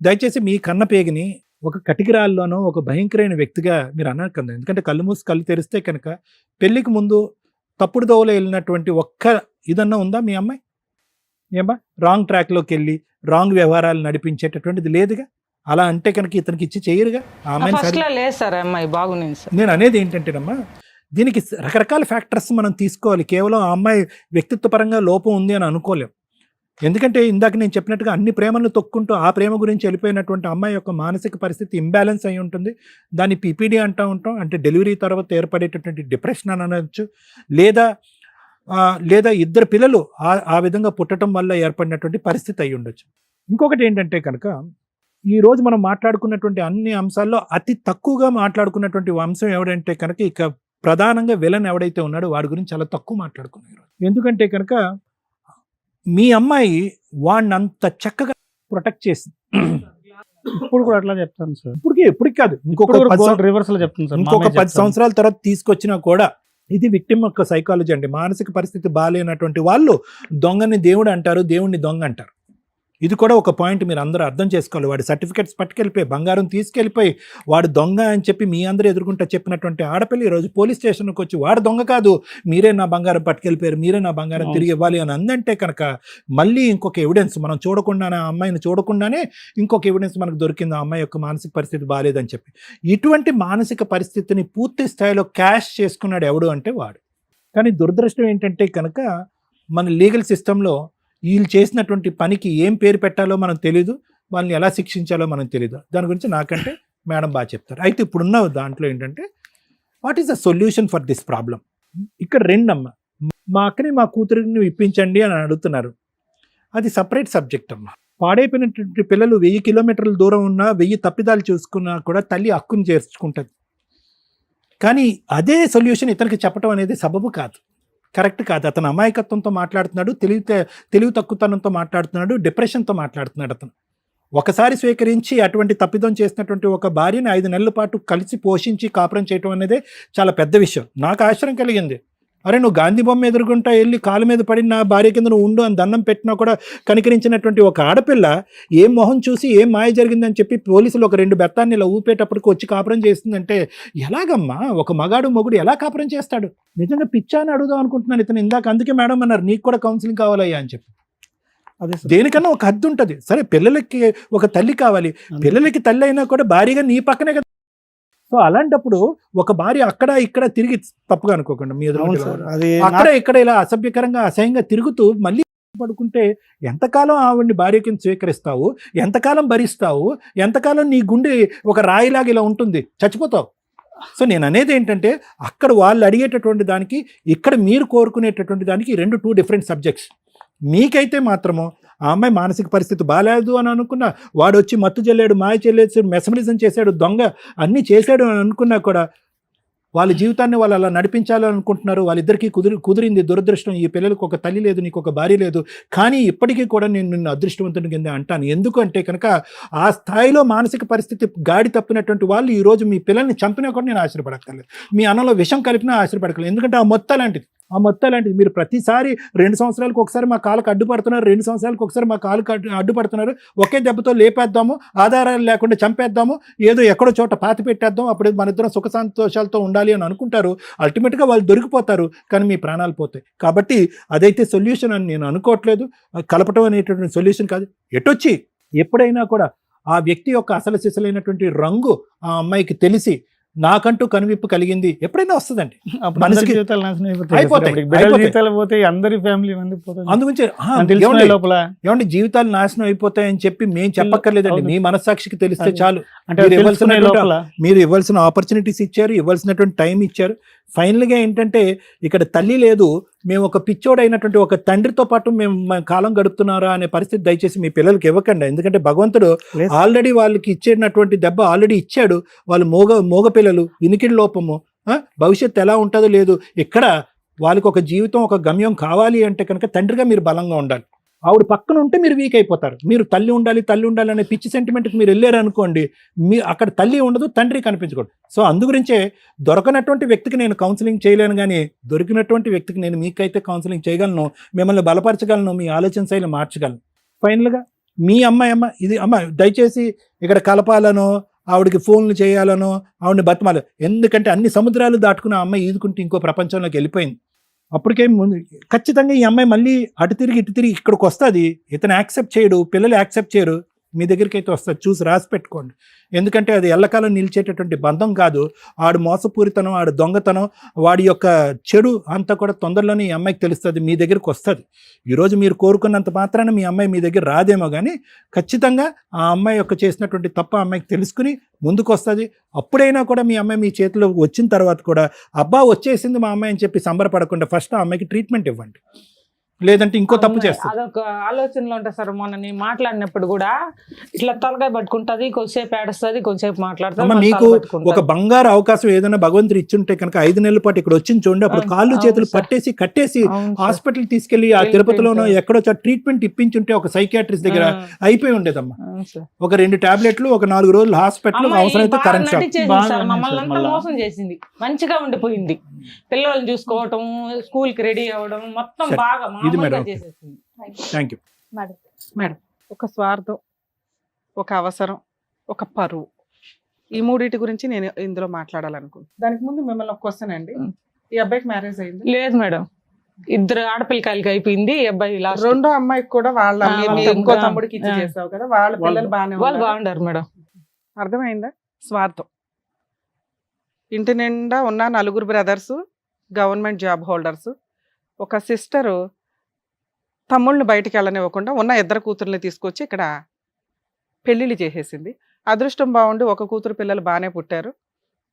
దయచేసి మీ కన్నపేగిని ఒక కటికిరాల్లోనో ఒక భయంకరమైన వ్యక్తిగా మీరు అన్నారు కదా. ఎందుకంటే కళ్ళు మూసి కళ్ళు తెరిస్తే కనుక పెళ్లికి ముందు తప్పుడు దోవలో వెళ్ళినటువంటి ఒక్క ఇదన్నా ఉందా మీ అమ్మాయి? ఏమా రాంగ్ ట్రాక్లోకి వెళ్ళి రాంగ్ వ్యవహారాలు నడిపించేటటువంటిది లేదుగా. అలా అంటే కనుక ఇతనికి ఇచ్చి చేయరుగా. ఆ అమ్మాయి నేను అనేది ఏంటంటేనమ్మా, దీనికి రకరకాల ఫ్యాక్టర్స్ మనం తీసుకోవాలి. కేవలం ఆ అమ్మాయి వ్యక్తిత్వపరంగా లోపం ఉంది అని అనుకోలేం. ఎందుకంటే ఇందాక నేను చెప్పినట్టుగా అన్ని ప్రేమలను తొక్కుంటూ ఆ ప్రేమ గురించి వెళ్ళిపోయినటువంటి అమ్మాయి యొక్క మానసిక పరిస్థితి ఇంబ్యాలెన్స్ అయి ఉంటుంది. దాన్ని పిపిడి అంటూ ఉంటాం, అంటే డెలివరీ తర్వాత ఏర్పడేటటువంటి డిప్రెషన్ అని అనొచ్చు, లేదా ఇద్దరు పిల్లలు ఆ విధంగా పుట్టడం వల్ల ఏర్పడినటువంటి పరిస్థితి అయి ఉండొచ్చు. ఇంకొకటి ఏంటంటే కనుక ఈరోజు మనం మాట్లాడుకున్నటువంటి అన్ని అంశాల్లో అతి తక్కువగా మాట్లాడుకున్నటువంటి అంశం ఎవడంటే కనుక ఇక ప్రధానంగా విలన్ ఎవడైతే ఉన్నాడో వాడి గురించి చాలా తక్కువ మాట్లాడుకున్నారు. ఎందుకంటే కనుక మీ అమ్మాయి వాడిని అంత చక్కగా ప్రొటెక్ట్ చేసింది. ఇప్పుడు కూడా అట్లా చెప్తాను సార్. ఇప్పటికి కాదు, ఇంకొక 10 సంవత్సరాల తర్వాత తీసుకొచ్చినా కూడా ఇది విక్టిమ్ యొక్క సైకాలజీ అండి. మానసిక పరిస్థితి బాగాలేనటువంటి వాళ్ళు దొంగని దేవుడు అంటారు, దేవుడిని దొంగ అంటారు. ఇది కూడా ఒక పాయింట్ మీరు అందరూ అర్థం చేసుకోవాలి. వాడి సర్టిఫికెట్స్ పట్టుకెళ్ళిపోయి, బంగారం తీసుకెళ్ళిపోయి, వాడు దొంగ అని చెప్పి మీ అందరూ ఎదుర్కొంటా చెప్పినటువంటి ఆడపిల్ల ఈరోజు పోలీస్ స్టేషన్కి వచ్చి వాడు దొంగ కాదు, మీరే నా బంగారం పట్టుకెళ్ళిపోయారు, మీరే నా బంగారం తిరిగి ఇవ్వాలి అని అందంటే కనుక మళ్ళీ ఇంకొక ఎవిడెన్స్ మనం చూడకుండానే, ఆ అమ్మాయిని చూడకుండానే ఇంకొక ఎవిడెన్స్ మనకు దొరికింది ఆ అమ్మాయి యొక్క మానసిక పరిస్థితి బాగాలేదని చెప్పి. ఇటువంటి మానసిక పరిస్థితిని పూర్తి స్థాయిలో క్యాష్ చేసుకున్నాడు ఎవడు అంటే వాడు. కానీ దురదృష్టం ఏంటంటే కనుక మన లీగల్ సిస్టంలో వీళ్ళు చేసినటువంటి పనికి ఏం పేరు పెట్టాలో మనం తెలీదు, వాళ్ళని ఎలా శిక్షించాలో మనం తెలీదు. దాని గురించి నాకంటే మేడం బాగా చెప్తారు. అయితే ఇప్పుడున్న దాంట్లో ఏంటంటే what is the solution for this problem? ఇక్కడ రెండమ్మ, మా అక్కని మా కూతురిని ఇప్పించండి అని అడుగుతున్నారు. అది సపరేట్ సబ్జెక్ట్ అమ్మ. పాడైపోయినటువంటి పిల్లలు 1000 కిలోమీటర్ల దూరం ఉన్నా, 1000 తప్పిదాలు చూసుకున్నా కూడా తల్లి హక్కుని చేర్చుకుంటుంది. కానీ అదే సొల్యూషన్ ఇతనికి చెప్పడం అనేది సబబు కాదు, కరెక్ట్ కాదు. అతను అమాయకత్వంతో మాట్లాడుతున్నాడు, తెలివి తక్కువతనంతో మాట్లాడుతున్నాడు, డిప్రెషన్తో మాట్లాడుతున్నాడు. అతను ఒకసారి స్వీకరించి అటువంటి తప్పిదం చేసినటువంటి ఒక భార్యని 5 నెలల పాటు కలిసి పోషించి కాపురం చేయటం అనేది చాలా పెద్ద విషయం. నాకు ఆశ్చర్యం కలిగింది. అరే నువ్వు గాంధీ బొమ్మ ఎదుర్కొంటా వెళ్ళి కాలు మీద పడి నా భార్య కింద నువ్వు ఉండు అని దండం పెట్టినా కూడా కనికరించినటువంటి ఒక ఆడపిల్ల ఏం మొహం చూసి ఏం మాయ జరిగిందని చెప్పి పోలీసులు ఒక 2 బెత్తాన్ని ఇలా ఊపేటప్పటికి వచ్చి కాపురం చేస్తుందంటే ఎలాగమ్మా? ఒక మొగుడు ఎలా కాపురం చేస్తాడు? నిజంగా పిచ్చా అని అడుగుదాం అనుకుంటున్నాను ఇతను ఇందాక. అందుకే మేడం అన్నారు నీకు కూడా కౌన్సిలింగ్ కావాలయ్యా అని చెప్పి. అదే సార్. దేనికన్నా ఒక హద్దు ఉంటుంది. సరే పిల్లలకి ఒక తల్లి కావాలి, పిల్లలకి తల్లి అయినా కూడా భార్యగా నీ పక్కనే కదా. సో అలాంటప్పుడు ఒక భార్య అక్కడ ఇక్కడ తిరిగి, తప్పుగా అనుకోకుండా మీ అవును ఎదురు సార్, అది అక్కడ ఇక్కడ ఇలా అసభ్యకరంగా అసహ్యంగా తిరుగుతూ మళ్ళీ పడుకుంటే ఎంతకాలం ఆవిడ్ని భార్య కింద స్వీకరిస్తావు, ఎంతకాలం భరిస్తావు, ఎంతకాలం నీ గుండె ఒక రాయిలాగా ఇలా ఉంటుంది, చచ్చిపోతావు. సో నేను అనేది ఏంటంటే అక్కడ వాళ్ళు అడిగేటటువంటి దానికి ఇక్కడ మీరు కోరుకునేటటువంటి దానికి 2 డిఫరెంట్ సబ్జెక్ట్స్. మీకైతే మాత్రము ఆ అమ్మాయి మానసిక పరిస్థితి బాగాలేదు అని అనుకున్నా, వాడు వచ్చి మత్తు చెల్లాడు, మాయ చెల్లేసాడు, మెసమరిజం చేశాడు, దొంగ అన్నీ చేశాడు అని అనుకున్నా కూడా వాళ్ళ జీవితాన్ని వాళ్ళు అలా నడిపించాలని అనుకుంటున్నారు. వాళ్ళిద్దరికీ కుదిరింది. దురదృష్టం, ఈ పిల్లలకు ఒక తల్లి లేదు, నీకు ఒక భార్య లేదు. కానీ ఇప్పటికీ కూడా నేను నిన్ను అదృష్టవంతుని కింద అంటాను. ఎందుకంటే కనుక ఆ స్థాయిలో మానసిక పరిస్థితి గాడి తప్పినటువంటి వాళ్ళు ఈరోజు మీ పిల్లల్ని చంపినా కూడా నేను ఆశ్చర్యపడక్కర్లేదు, మీ అన్నంలో విషం కలిపినా ఆశ్చర్యపడక్కర్లేదు. ఎందుకంటే ఆ మొత్తాలాంటిది మీరు ప్రతిసారి 2 సంవత్సరాలకు ఒకసారి మా కాళ్ళకు అడ్డుపడుతున్నారు, 2 సంవత్సరాలకు ఒకసారి మా కాళ్ళకు అడ్డుపడుతున్నారు. ఒకే దెబ్బతో లేపేద్దాము, ఆధారాలు లేకుండా చంపేద్దాము, ఏదో ఎక్కడో చోట పాతి పెట్టేద్దాం, అప్పుడు మన ఇద్దరం సుఖ సంతోషాలతో ఉండాలి అని అనుకుంటారు. అల్టిమేట్గా వాళ్ళు దొరికిపోతారు, కానీ మీ ప్రాణాలు పోతాయి. కాబట్టి అదైతే సొల్యూషన్ అని నేను అనుకోవట్లేదు. కలపటం అనేటటువంటి సొల్యూషన్ కాదు. ఎటొచ్చి ఎప్పుడైనా కూడా ఆ వ్యక్తి యొక్క అసలు సిసలైనటువంటి రంగు ఆ అమ్మాయికి తెలిసి నాకంటూ కనువిప్పు కలిగింది ఎప్పుడైనా వస్తుందండి. మనసుకి జీవితాలు నాశనం అయిపోతాయి, జీవితాలు పోతాయి, అందరి ఫ్యామిలీ అందుగురించి లోపల ఏమండి జీవితాలు నాశనం అయిపోతాయని చెప్పి మేము చెప్పక్కర్లేదండి. మీ మనస్సాక్షికి తెలిస్తే చాలు. మీరు ఇవ్వాల్సిన ఆపర్చునిటీస్ ఇచ్చారు, ఇవ్వాల్సినటువంటి టైం ఇచ్చారు. ఫైనల్గా ఏంటంటే ఇక్కడ తల్లి లేదు, మేము ఒక పిచ్చోడైనటువంటి ఒక తండ్రితో పాటు మేము కాలం గడుపుతున్నారా అనే పరిస్థితి దయచేసి మీ పిల్లలకి ఇవ్వకండి. ఎందుకంటే భగవంతుడు ఆల్రెడీ వాళ్ళకి ఇచ్చేటటువంటి దెబ్బ ఆల్రెడీ ఇచ్చాడు. వాళ్ళు మోగ పిల్లలు, వినికిడి లోపము, భవిష్యత్తు ఎలా ఉంటుందో లేదు. ఇక్కడ వాళ్ళకి ఒక జీవితం, ఒక గమ్యం కావాలి అంటే కనుక తండ్రిగా మీరు బలంగా ఉండాలి. ఆవిడ పక్కన ఉంటే మీరు వీక్ అయిపోతారు. మీరు తల్లి ఉండాలి అనే పిచ్చి సెంటిమెంట్కి మీరు వెళ్ళారు అనుకోండి, మీ అక్కడ తల్లి ఉండదు, తండ్రి కనిపించకూడదు. సో అందుగురించే దొరకనటువంటి వ్యక్తికి నేను కౌన్సిలింగ్ చేయలేను, కానీ దొరికినటువంటి వ్యక్తికి నేను మీకైతే కౌన్సిలింగ్ చేయగలను, మిమ్మల్ని బలపరచగలను, మీ ఆలోచన శైలి మార్చగలను. ఫైనల్గా మీ ఇది దయచేసి ఇక్కడ కలపాలనో ఆవిడకి ఫోన్లు చేయాలనో ఆవిడని బతమాలి. ఎందుకంటే అన్ని సముద్రాలు దాటుకుని ఆ అమ్మాయి ఈదుకుంటే ఇంకో ప్రపంచంలోకి వెళ్ళిపోయింది. అప్పటికేం ముందు ఖచ్చితంగా ఈ అమ్మాయి మళ్ళీ అటు తిరిగి ఇటు తిరిగి ఇక్కడికి వస్తుంది. ఇతను యాక్సెప్ట్ చేయడు, పిల్లలు యాక్సెప్ట్ చేయరు, మీ దగ్గరికి అయితే వస్తుంది. చూసి రాసి పెట్టుకోండి. ఎందుకంటే అది ఎల్లకాలం నిలిచేటటువంటి బంధం కాదు. ఆడు మోసపూరితనం, ఆడు దొంగతనం, వాడి యొక్క చెడు అంతా కూడా తొందరలోనే ఈ అమ్మాయికి తెలుస్తుంది, మీ దగ్గరికి వస్తుంది. ఈరోజు మీరు కోరుకున్నంత మాత్రాన మీ అమ్మాయి మీ దగ్గర రాదేమో, కానీ ఖచ్చితంగా ఆ అమ్మాయి యొక్క చేసినటువంటి తప్ప అమ్మాయికి తెలుసుకుని ముందుకు వస్తుంది. అప్పుడైనా కూడా మీ అమ్మాయి మీ చేతిలో వచ్చిన తర్వాత కూడా అబ్బా వచ్చేసింది మా అమ్మాయి అని చెప్పి సంబరపడకుండా ఫస్ట్ ఆ అమ్మాయికి ట్రీట్మెంట్ ఇవ్వండి. లేదంటే ఇంకో తప్పు చేస్తారు. అదొక ఆలోచనలో ఉంటుంది సార్. మొన్న నేను మాట్లాడినప్పుడు కూడా ఇట్లా తలకాయ పట్టుకుంటది, కొద్దిసేపు ఏడుస్తుంది, కొద్దిసేపు మాట్లాడుతుంది. మీకు ఒక బంగారు అవకాశం ఏదైనా భగవంతుడు ఇచ్చుంటే కనుక 5 నెలల పాటు ఇక్కడ వచ్చింది చూడండి, అప్పుడు కాళ్ళు చేతులు పట్టేసి కట్టేసి హాస్పిటల్ తీసుకెళ్లి ఆ తిరుపతిలోనో ఎక్కడో ట్రీట్మెంట్ ఇప్పించుంటే ఒక సైకియాట్రిస్ట్ దగ్గర అయిపోయి ఉండేదమ్మా. ఒక 2 టాబ్లెట్లు, ఒక 4 రోజులు హాస్పిటల్, అవసరమైతే కరెంట్ షాక్. మమ్మల్ని అంతా మోసం చేసింది. మంచిగా ఉండిపోయింది. పిల్లల్ని చూసుకోవటం, స్కూల్ కి రెడీ అవ్వడం, మొత్తం బాగా చేసేసింది. Thank you madam. ఒక స్వార్థం, ఒక అవసరం, ఒక పరువు, ఈ మూడింటి గురించి నేను ఇందులో మాట్లాడాలనుకుంటున్నాను. దానికి ముందు మిమ్మల్ని ఒక క్వశ్చన్ అండి. ఈ అబ్బాయికి మ్యారేజ్ అయింది? లేదు మేడం, 2 ఆడపిల్లకాయలకి అయిపోయింది. ఈ అబ్బాయి రెండో అమ్మాయికి కూడా వాళ్ళ ఇంకో తమ్ముడికి ఇచ్చి చేసావు కదా, వాళ్ళ పిల్లలు బాగుండారు మేడం. అర్థమైందా? స్వార్థం. ఇంటి నిండా ఉన్న 4 బ్రదర్స్ గవర్నమెంట్ జాబ్ హోల్డర్స్, ఒక సిస్టరు తమ్ముళ్ళని బయటికి వెళ్ళనివ్వకుండా ఉన్న 2 కూతుర్ని తీసుకొచ్చి ఇక్కడ పెళ్ళిళ్ళు చేసేసింది. అదృష్టం బాగుండి ఒక కూతురు పిల్లలు బాగానే పుట్టారు,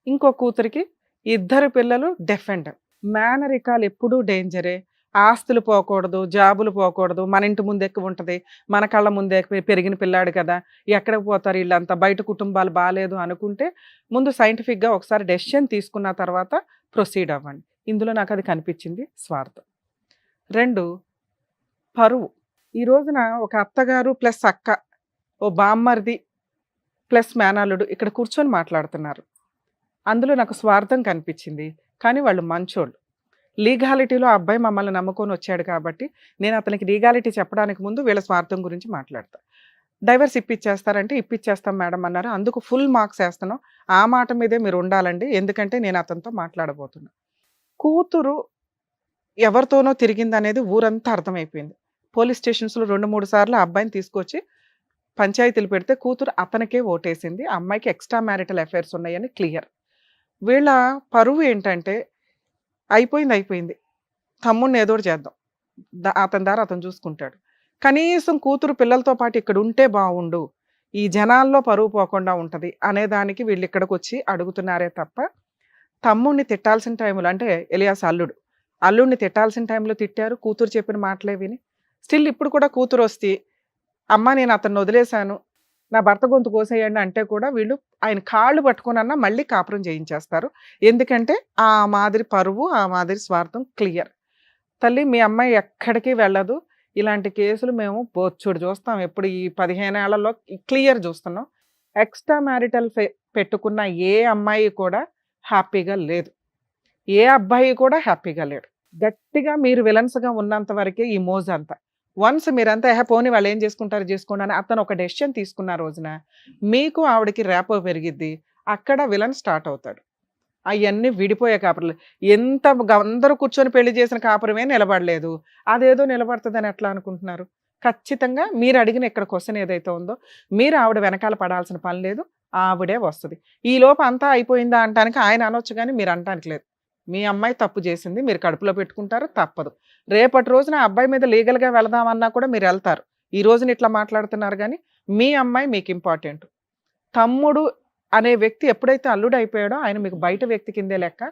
ఇంకో కూతురికి 2 పిల్లలు డెఫెండ్. మేనరికాలు ఎప్పుడూ డేంజరే. ఆస్తులు పోకూడదు, జాబులు పోకూడదు, మన ఇంటి ముందు ఎక్కువ ఉంటుంది, మన కళ్ళ ముందే పెరిగిన పిల్లాడు కదా, ఎక్కడికి పోతారు వీళ్ళంతా, బయట కుటుంబాలు బాగాలేదు అనుకుంటే ముందు సైంటిఫిక్గా ఒకసారి డెసిషన్ తీసుకున్న తర్వాత ప్రొసీడ్ అవ్వండి. ఇందులో నాకు అది కనిపించింది స్వార్థం. 2 పరువు. ఈ రోజున ఒక అత్తగారు ప్లస్ అక్క, ఓ బామ్మర్ది ప్లస్ మేనల్లుడు ఇక్కడ కూర్చొని మాట్లాడుతున్నారు. అందులో నాకు స్వార్థం కనిపించింది. కానీ వాళ్ళు మంచోళ్ళు. లీగాలిటీలో ఆ అబ్బాయి మమ్మల్ని నమ్ముకొని వచ్చాడు కాబట్టి నేను అతనికి లీగాలిటీ చెప్పడానికి ముందు వీళ్ళ స్వార్థం గురించి మాట్లాడతా. డైవర్స్ ఇప్పించేస్తారంటే ఇప్పించేస్తాం మేడం అన్నారు. అందుకు ఫుల్ మార్క్స్ వేస్తాను. ఆ మాట మీదే మీరు ఉండాలండి, ఎందుకంటే నేను అతనితో మాట్లాడబోతున్నా. కూతురు ఎవరితోనో తిరిగింది అనేది ఊరంతా అర్థమైపోయింది. పోలీస్ స్టేషన్స్లో 2-3 సార్లు ఆ అబ్బాయిని తీసుకొచ్చి పంచాయతీలు పెడితే కూతురు అతనికే ఓటేసింది. ఆ అమ్మాయికి ఎక్స్ట్రా మ్యారిటల్ అఫైర్స్ ఉన్నాయని క్లియర్. వీళ్ళ పరువు ఏంటంటే అయిపోయింది. తమ్ముడిని ఏదో ఒకటి చేద్దాం. అతని దారి అతను చూసుకుంటాడు. కనీసం కూతురు పిల్లలతో పాటు ఇక్కడ ఉంటే బాగుండు, ఈ జనాల్లో పరువు పోకుండా ఉంటది అనేదానికి వీళ్ళు ఇక్కడికి వచ్చి అడుగుతున్నారే తప్ప, తమ్ముడిని తిట్టాల్సిన టైంలో అంటే ఎలియాస్ అల్లుడిని తిట్టాల్సిన టైంలో తిట్టారు. కూతురు చెప్పిన మాటలే విని స్టిల్ ఇప్పుడు కూడా కూతురు వస్తే అమ్మ నేను అతన్ని వదిలేశాను, నా భర్త గొంతు కోసేయండి అంటే కూడా వీళ్ళు ఆయన కాళ్ళు పట్టుకున్నా మళ్ళీ కాపురం చేయించేస్తారు. ఎందుకంటే ఆ మాదిరి పరువు, ఆ మాదిరి స్వార్థం క్లియర్. తల్లి మీ అమ్మాయి ఎక్కడికి వెళ్ళదు. ఇలాంటి కేసులు మేము బొచ్చుడు చూస్తాం. ఎప్పుడు ఈ 15 ఏళ్లలో క్లియర్ చూస్తున్నాం. ఎక్స్ట్రా మ్యారిటల్ పెట్టుకున్న ఏ అమ్మాయి కూడా హ్యాపీగా లేదు, ఏ అబ్బాయి కూడా హ్యాపీగా లేడు. గట్టిగా మీరు విలన్స్గా ఉన్నంత వరకే ఈ మోజు అంతా. వన్స్ మీరంతా పోనీ వాళ్ళు ఏం చేసుకుంటారు చేసుకోండి అని అతను ఒక డెసిషన్ తీసుకున్న రోజున మీకు ఆవిడకి ర్యాపో పెరిగిద్ది. అక్కడ విలన్ స్టార్ట్ అవుతాడు. అవన్నీ విడిపోయే కాపురలు. ఎంత అందరూ కూర్చొని పెళ్లి చేసిన కాపురమే నిలబడలేదు, అదేదో నిలబడుతుందని ఎట్లా అనుకుంటున్నారు? ఖచ్చితంగా మీరు అడిగిన ఇక్కడ క్వశ్చన్ ఏదైతే ఉందో మీరు ఆవిడ వెనకాల పడాల్సిన పని లేదు, ఆవిడే వస్తుంది. ఈ లోపు అంతా అయిపోయిందా అంటానికి ఆయన అనొచ్చు కానీ మీరు అంటానికి లేదు. మీ అమ్మాయి తప్పు చేసింది, మీరు కడుపులో పెట్టుకుంటారు, తప్పదు. రేపటి రోజున ఆ అబ్బాయి మీద లీగల్గా వెళదామన్నా కూడా మీరు వెళ్తారు. ఈ రోజున ఇట్లా మాట్లాడుతున్నారు కానీ మీ అమ్మాయి మీకు ఇంపార్టెంట్. తమ్ముడు అనే వ్యక్తి ఎప్పుడైతే అల్లుడు అయిపోయాడో ఆయన మీకు బయట వ్యక్తి కిందే లెక్క.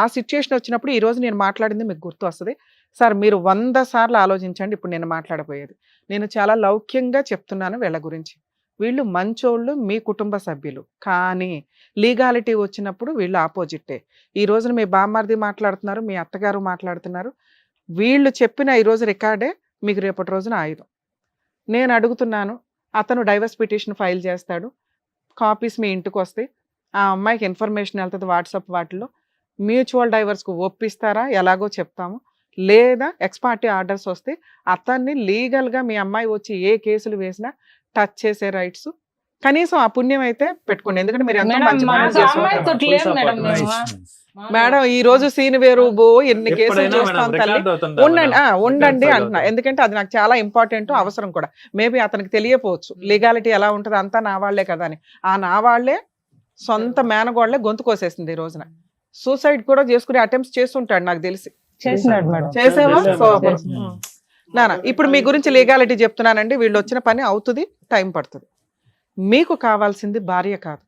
ఆ సిచ్యుయేషన్ వచ్చినప్పుడు ఈ రోజు నేను మాట్లాడింది మీకు గుర్తు వస్తుంది. సార్ మీరు 100 సార్లు ఆలోచించండి. ఇప్పుడు నేను మాట్లాడబోయేది నేను చాలా లౌక్యంగా చెప్తున్నాను వీళ్ళ గురించి. వీళ్ళు మంచోళ్ళు, మీ కుటుంబ సభ్యులు, కానీ లీగాలిటీ వచ్చినప్పుడు వీళ్ళు ఆపోజిట్టే. ఈ రోజున మీ బామ్మర్ది మాట్లాడుతున్నారు, మీ అత్తగారు మాట్లాడుతున్నారు. వీళ్ళు చెప్పిన ఈరోజు రికార్డే మీకు రేపటి రోజున ఆయుధం. నేను అడుగుతున్నాను, అతను డైవర్స్ పిటిషన్ ఫైల్ చేస్తాడు, కాపీస్ మీ ఇంటికి వస్తాయి, ఆ అమ్మాయికి ఇన్ఫర్మేషన్ వెళ్తుంది వాట్సాప్ వాటిలో. మ్యూచువల్ డైవర్స్కు ఒప్పిస్తారా ఎలాగో చెప్తాము, లేదా ఎక్స్పార్టీ ఆర్డర్స్ వస్తే అతన్ని లీగల్గా మీ అమ్మాయి వచ్చి ఏ కేసులు వేసినా టచ్ చేసే రైట్స్ కనీసం ఆ పుణ్యం అయితే పెట్టుకోండి. ఎందుకంటే మీరు ఎంతో మంచి పనులు చేస్తున్నారు మేడం. ఈ రోజు సీన్ వేరు ఎన్ని కేసులు చూస్తాం తల్లి. ఉండండి అంటున్నా, ఎందుకంటే అది నాకు చాలా ఇంపార్టెంట్, అవసరం కూడా. మేబీ అతనికి తెలియపోవచ్చు లీగాలిటీ ఎలా ఉంటుంది, అంతా నా వాళ్లే కదా అని. ఆ నా వాళ్లే సొంత మేనగోళ్లే గొంతు కోసేసింది ఈ రోజున. సూసైడ్ కూడా చేసుకునే అటెంప్ట్స్ చేస్తుంటాడు నాకు తెలిసి. చేసేవా? నానా ఇప్పుడు మీ గురించి లీగాలిటీ చెప్తున్నానండి. వీళ్ళు వచ్చిన పని అవుతుంది, టైం పడుతుంది. మీకు కావాల్సింది భార్య కాదు,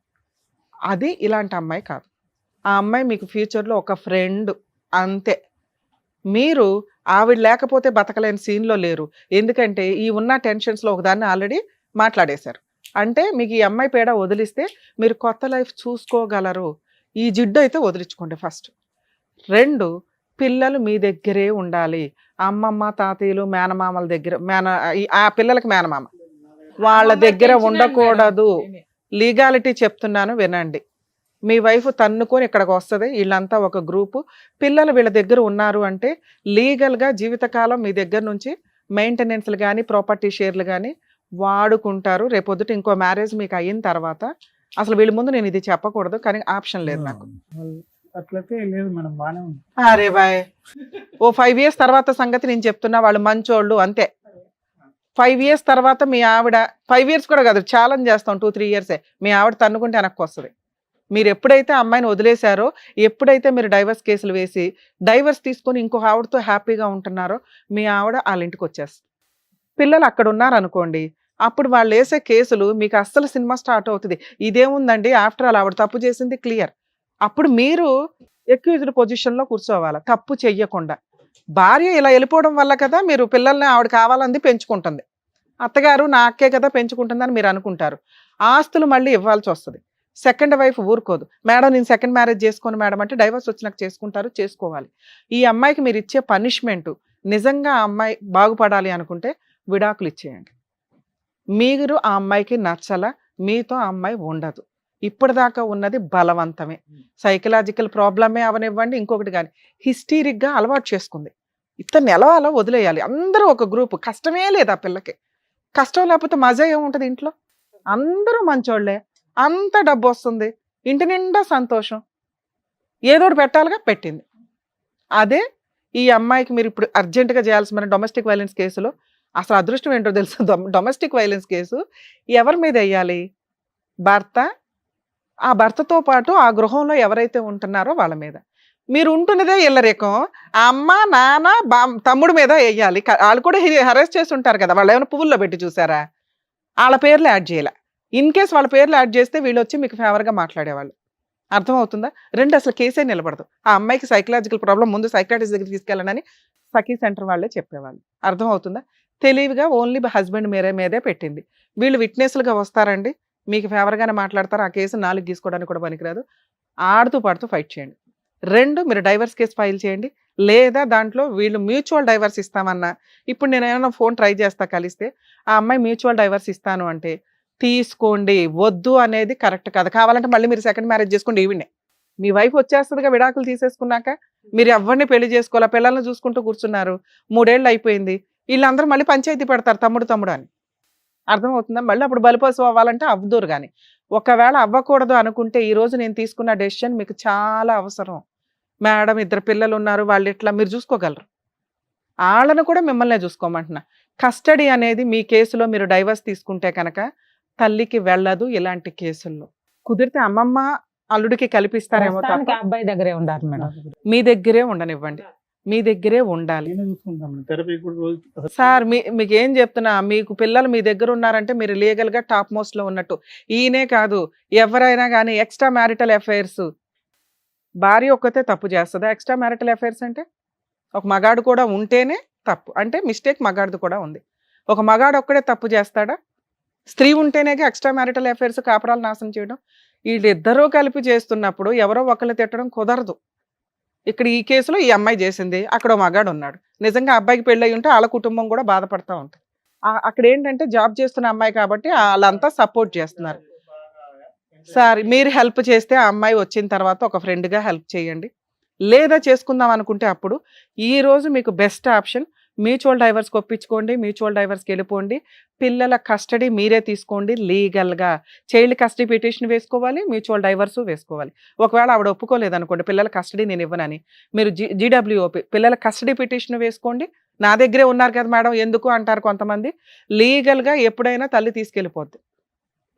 అది ఇలాంటి అమ్మాయి కాదు. ఆ అమ్మాయి మీకు ఫ్యూచర్లో ఒక ఫ్రెండ్ అంతే. మీరు ఆవిడ లేకపోతే బతకలేని సీన్లో లేరు. ఎందుకంటే ఈ ఉన్న టెన్షన్స్లో ఒకదాన్ని ఆల్రెడీ మాట్లాడేశారు. అంటే మీకు ఈ అమ్మాయి పేడ వదిలిస్తే మీరు కొత్త లైఫ్ చూసుకోగలరు. ఈ జిడ్డు అయితే వదిలించుకోండి ఫస్ట్. 2, పిల్లలు మీ దగ్గరే ఉండాలి. అమ్మమ్మ తాతయ్యలు మేనమామల దగ్గర ఆ పిల్లలకి మేనమామ వాళ్ళ దగ్గర ఉండకూడదు. లీగాలిటీ చెప్తున్నాను వినండి. మీ వైఫ్ తన్నుకొని ఇక్కడికి వస్తుంది, వీళ్ళంతా ఒక గ్రూపు, పిల్లలు వీళ్ళ దగ్గర ఉన్నారు అంటే లీగల్గా జీవితకాలం మీ దగ్గర నుంచి మెయింటెనెన్స్లు కానీ ప్రాపర్టీ షేర్లు కానీ వాడుకుంటారు. రేపొద్దుట ఇంకో మ్యారేజ్ మీకు అయిన తర్వాత అసలు వీళ్ళ ముందు నేను ఇది చెప్పకూడదు, కానీ ఆప్షన్ లేదు నాకు. అట్లయితే లేదు మేడం, బాగానే ఉంది. అరే బాయ్, ఓ 5 years తర్వాత సంగతి నేను చెప్తున్నా. వాళ్ళు మంచోళ్ళు అంతే. 5 years తర్వాత మీ ఆవిడ 5 years కూడా కాదు, ఛాలెంజ్ చేస్తాం 2-3 years మీ ఆవిడ తన్నుకుంటే వెనక్కి వస్తుంది. మీరు ఎప్పుడైతే అమ్మాయిని వదిలేశారో, ఎప్పుడైతే మీరు డైవర్స్ కేసులు వేసి డైవర్స్ తీసుకొని ఇంకో ఆవిడతో హ్యాపీగా ఉంటున్నారో మీ ఆవిడ వాళ్ళ ఇంటికి వచ్చేస్తుంది. పిల్లలు అక్కడ ఉన్నారనుకోండి, అప్పుడు వాళ్ళు వేసే కేసులు మీకు అస్సలు సినిమా స్టార్ట్ అవుతుంది. ఇదేముందండి, ఆఫ్టర్ ఆల్ ఆవిడ తప్పు చేసింది క్లియర్. అప్పుడు మీరు ఎక్యూజ్డ్ పొజిషన్లో కూర్చోవాలి, తప్పు చెయ్యకుండా. భార్య ఇలా వెళ్ళిపోవడం వల్ల కదా మీరు పిల్లల్ని ఆవిడ కావాలంది పెంచుకుంటుంది, అత్తగారు నా అక్కే కదా పెంచుకుంటుందని మీరు అనుకుంటారు. ఆస్తులు మళ్ళీ ఇవ్వాల్సి వస్తుంది. సెకండ్ వైఫ్ ఊరుకోదు, మేడం నేను సెకండ్ మ్యారేజ్ చేసుకోను మేడం అంటే డైవర్స్ వచ్చినాక చేసుకుంటారు, చేసుకోవాలి. ఈ అమ్మాయికి మీరు ఇచ్చే పనిష్మెంట్ నిజంగా ఆ అమ్మాయి బాగుపడాలి అనుకుంటే విడాకులు ఇచ్చేయండి. మీరు ఆ అమ్మాయికి నచ్చల, మీతో ఆ అమ్మాయి ఉండదు. ఇప్పటిదాకా ఉన్నది బలవంతమే, సైకలాజికల్ ప్రాబ్లమే అవనివ్వండి, ఇంకొకటి కానీ హిస్టీరిక్గా అలవాటు చేసుకుంది. ఇతన్ని ఎలా అలా వదిలేయాలి. అందరూ ఒక గ్రూప్, కష్టమే లేదు ఆ పిల్లకి. కష్టం లేకపోతే మజా ఏముంటుంది ఇంట్లో? అందరూ మంచోళ్లే, అంత డబ్బు వస్తుంది, ఇంటి నిండా సంతోషం, ఏదోటి పెట్టాలిగా పెట్టింది. అదే ఈ అమ్మాయికి మీరు ఇప్పుడు అర్జెంటుగా చేయాల్సిన డొమెస్టిక్ వైలెన్స్ కేసులో అసలు అదృష్టం ఏంటో తెలుసు, డొమెస్టిక్ వైలెన్స్ కేసు ఎవరి మీద వేయాలి? భర్త, ఆ భర్తతో పాటు ఆ గృహంలో ఎవరైతే ఉంటున్నారో వాళ్ళ మీద. మీరు ఉంటున్నదే ఇల్లరికం, ఆ అమ్మ నాన్న తమ్ముడు మీద వేయాలి. వాళ్ళు కూడా హెరాస్ చేసి ఉంటారు కదా, వాళ్ళు ఏమైనా పువ్వుల్లో పెట్టి చూసారా? వాళ్ళ పేర్లు యాడ్ చేయాలి. ఇన్ కేస్ వాళ్ళ పేర్లు యాడ్ చేస్తే వీళ్ళు వచ్చి మీకు ఫేవర్గా మాట్లాడేవాళ్ళు. అర్థమవుతుందా? అసలు కేసే నిలబడదు. ఆ అమ్మాయికి సైకలాజికల్ ప్రాబ్లం, ముందు సైకాట్రిస్ట్ దగ్గర తీసుకెళ్ళనని సఖీ సెంటర్ వాళ్ళే చెప్పేవాళ్ళు. అర్థమవుతుందా? తెలివిగా ఓన్లీ హస్బెండ్ మీదే పెట్టింది. వీళ్ళు విట్నెస్లుగా వస్తారండి, మీకు ఫేవర్గానే మాట్లాడతారు. ఆ కేసు 4 గీసుకోవడానికి కూడా పనికిరాదు. ఆడుతూ పాడుతూ ఫైట్ చేయండి. 2, మీరు డైవర్స్ కేసు ఫైల్ చేయండి. లేదా దాంట్లో వీళ్ళు మ్యూచువల్ డైవర్స్ ఇస్తామన్నా, ఇప్పుడు నేను ఏమైనా ఫోన్ ట్రై చేస్తా కలిస్తే, ఆ అమ్మాయి మ్యూచువల్ డైవర్స్ ఇస్తాను అంటే తీసుకోండి. వద్దు అనేది కరెక్ట్ కాదు. కావాలంటే మళ్ళీ మీరు సెకండ్ మ్యారేజ్ చేసుకోండి. ఈవిడే మీ వైఫ్ వచ్చేస్తుందిగా విడాకులు తీసేసుకున్నాక. మీరు ఎవరిని పెళ్లి చేసుకోవాలా, పిల్లల్ని చూసుకుంటూ కూర్చున్నారు, 3 ఏళ్ళు అయిపోయింది. వీళ్ళందరూ మళ్ళీ పంచాయతీ పెడతారు తమ్ముడు అని. అర్థమవుతుందా? మళ్ళీ అప్పుడు బలిపశు అవ్వాలంటే అవ్వదురు. కానీ ఒకవేళ అవ్వకూడదు అనుకుంటే ఈ రోజు నేను తీసుకున్న డెసిషన్ మీకు చాలా అవసరం. మేడం 2 పిల్లలు ఉన్నారు, వాళ్ళు ఎట్లా మీరు చూసుకోగలరు. వాళ్ళను కూడా మిమ్మల్నే చూసుకోమంటున్నా. కస్టడీ అనేది మీ కేసులో మీరు డైవర్స్ తీసుకుంటే కనుక తల్లికి వెళ్ళదు. ఇలాంటి కేసుల్లో కుదిరితే అమ్మమ్మ అల్లుడికి కల్పిస్తారేమో తప్ప అబ్బాయి దగ్గరే ఉండాలి మేడం. మీ దగ్గరే ఉండనివ్వండి, మీ దగ్గరే ఉండాలి. సార్ మీకు ఏం చెప్తున్నా, మీకు పిల్లలు మీ దగ్గర ఉన్నారంటే మీరు లీగల్ గా టాప్ మోస్ట్ లో ఉన్నట్టు. ఈయనే కాదు, ఎవరైనా కానీ ఎక్స్ట్రా మ్యారిటల్ అఫైర్స్, భార్య ఒక్కతే తప్పు చేస్తుందా? ఎక్స్ట్రా మ్యారిటల్ అఫైర్స్ అంటే ఒక మగాడు కూడా ఉంటేనే తప్పు, అంటే మిస్టేక్ మగాడిది కూడా ఉంది. ఒక మగాడు ఒక్కడే తప్పు చేస్తాడా? స్త్రీ ఉంటేనే ఎక్స్ట్రా మ్యారిటల్ అఫైర్స్, కాపురాలు నాశనం చేయడం. వీళ్ళిద్దరూ కలిపి చేస్తున్నప్పుడు ఎవరో ఒకళ్ళు తిట్టడం కుదరదు. ఇక్కడ ఈ కేసులో ఈ అమ్మాయి చేసింది, అక్కడ మగాడు ఉన్నాడు. నిజంగా అబ్బాయికి పెళ్ళయి ఉంటే వాళ్ళ కుటుంబం కూడా బాధపడతా ఉంటుంది. అక్కడ ఏంటంటే జాబ్ చేస్తున్న అమ్మాయి కాబట్టి వాళ్ళంతా సపోర్ట్ చేస్తున్నారు. సార్ మీరు హెల్ప్ చేస్తే ఆ అమ్మాయి వచ్చిన తర్వాత ఒక ఫ్రెండ్గా హెల్ప్ చేయండి. లేదా చేసుకుందాం అనుకుంటే అప్పుడు ఈ రోజు మీకు బెస్ట్ ఆప్షన్ మ్యూచువల్ డైవర్స్కి ఒప్పించుకోండి, మ్యూచువల్ డైవర్స్కి వెళ్ళిపోండి. పిల్లల కస్టడీ మీరే తీసుకోండి. లీగల్గా చైల్డ్ కస్టడీ పిటిషన్ వేసుకోవాలి, మ్యూచువల్ డైవర్స్ వేసుకోవాలి. ఒకవేళ ఆవిడ ఒప్పుకోలేదనుకోండి, పిల్లల కస్టడీ నేను ఇవ్వనని, మీరు GWOP పిల్లల కస్టడీ పిటిషన్ వేసుకోండి. నా దగ్గరే ఉన్నారు కదా మేడం ఎందుకు అంటారు కొంతమంది. లీగల్గా ఎప్పుడైనా తల్లి తీసుకెళ్ళిపోద్ది.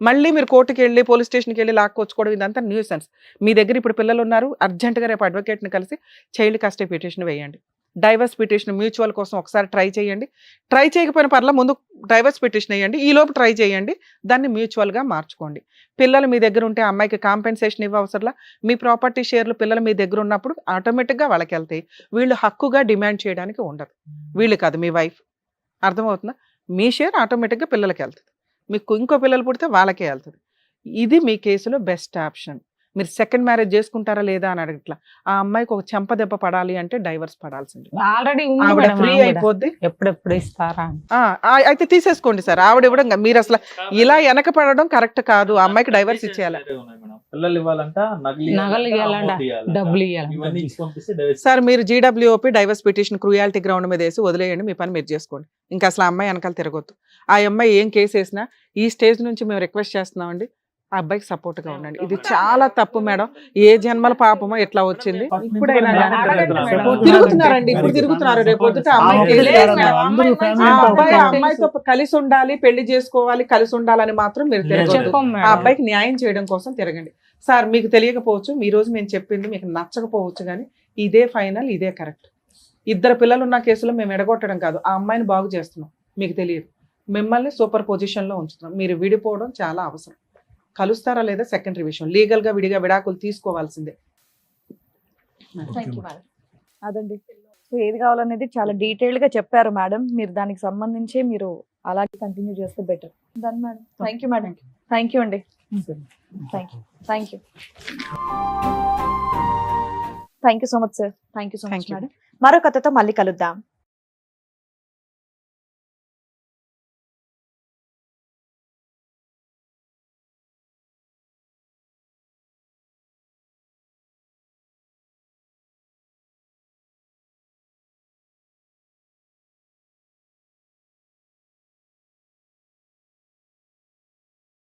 మళ్ళీ మీరు కోర్టుకి వెళ్ళి పోలీస్ స్టేషన్కి వెళ్ళి లాక్కొచ్చుకోవడం ఇదంతా న్యూసెన్స్. మీ దగ్గర ఇప్పుడు పిల్లలు ఉన్నారు, అర్జెంటుగా రేపు అడ్వకేట్ని కలిసి చైల్డ్ కస్టడీ పిటిషన్ వేయండి. డైవర్స్ పిటిషన్ మ్యూచువల్ కోసం ఒకసారి ట్రై చేయండి. ట్రై చేయకపోయిన పర్లా ముందు డైవర్స్ పిటిషన్ వేయండి, ఈలోపు ట్రై చేయండి, దాన్ని మ్యూచువల్గా మార్చుకోండి. పిల్లలు మీ దగ్గర ఉంటే అమ్మాయికి కాంపెన్సేషన్ ఇవ్వవసరంలా. మీ ప్రాపర్టీ షేర్లు పిల్లలు మీ దగ్గర ఉన్నప్పుడు ఆటోమేటిక్గా వాళ్ళకి వెళ్తాయి. వీళ్ళు హక్కుగా డిమాండ్ చేయడానికి ఉండదు. వీళ్ళు కాదు, మీ వైఫ్. అర్థమవుతుందా? మీ షేర్ ఆటోమేటిక్గా పిల్లలకి వెళ్తుంది. మీకు ఇంకో పిల్లలు పుడితే వాళ్ళకే వెళ్తుంది. ఇది మీ కేసులో బెస్ట్ ఆప్షన్. మీరు సెకండ్ మ్యారేజ్ చేసుకుంటారా లేదా అని అడగట్లా. ఆ అమ్మాయికి ఒక చెంప దెబ్బ పడాలి అంటే డైవర్స్ పడాల్సింది. ఆల్రెడీ ఫ్రీ అయిపోద్ది. ఎప్పుడెప్పుడు ఇస్తారా? అయితే తీసేసుకోండి సార్. ఆవిడ ఇవ్వడం మీరు అసలు ఇలా వెనక పడడం కరెక్ట్ కాదు. ఆ అమ్మాయికి డైవర్స్ ఇచ్చేయాలి. పిల్లలు ఇవ్వాలంట, నగలు ఇవ్వాలంట, డబ్బులు ఇవ్వాలి. సార్ మీరు GWOP divorce petition cruelty ground మీద వేసి వదిలేయండి, మీ పని మీరు చేసుకోండి. ఇంకా అసలు ఆ అమ్మాయి వెనకాల తిరగొద్దు. ఆ అమ్మాయి ఏం కేసు వేసినా ఈ స్టేజ్ నుంచి మేము రిక్వెస్ట్ చేస్తున్నామండి, ఆ అబ్బాయికి సపోర్ట్ గా ఉండండి. ఇది చాలా తప్పు మేడం. ఏ జన్మల పాపమో ఎట్లా వచ్చింది. ఇప్పుడైనా తిరుగుతున్నారండి, ఇప్పుడు తిరుగుతున్నారు. రేపు పొద్దుట అమ్మాయితో కలిసి ఉండాలి, పెళ్లి చేసుకోవాలి, కలిసి ఉండాలని మాత్రం మీరు తిరగదు. ఆ అబ్బాయికి న్యాయం చేయడం కోసం తిరగండి. సార్ మీకు తెలియకపోవచ్చు, ఈ రోజు మేము చెప్పింది మీకు నచ్చకపోవచ్చు, కానీ ఇదే ఫైనల్, ఇదే కరెక్ట్. 2 పిల్లలు ఉన్న కేసులో మేము ఎడగొట్టడం కాదు, ఆ అమ్మాయిని బాగు చేస్తున్నాం. మీకు తెలియదు, మిమ్మల్ని సూపర్ పొజిషన్ లో ఉంచుతున్నాం. మీరు విడిపోవడం చాలా అవసరం. కలుస్తారా లేదా సెకండరీ విషయం. లీగల్ గా విడిగా విడాకులు తీసుకోవాల్సిందే. అదండి. సో ఏది కావాలనేది చాలా డీటెయిల్డ్ గా చెప్పారు మేడం. మీరు దానికి సంబంధించి మీరు అలాగే కంటిన్యూ చేస్తే better. Done madam. Thank you madam. Thank you అండి. Thank you so much sir. Thank you so much madam. మరో కథతో మళ్ళీ కలుద్దాం.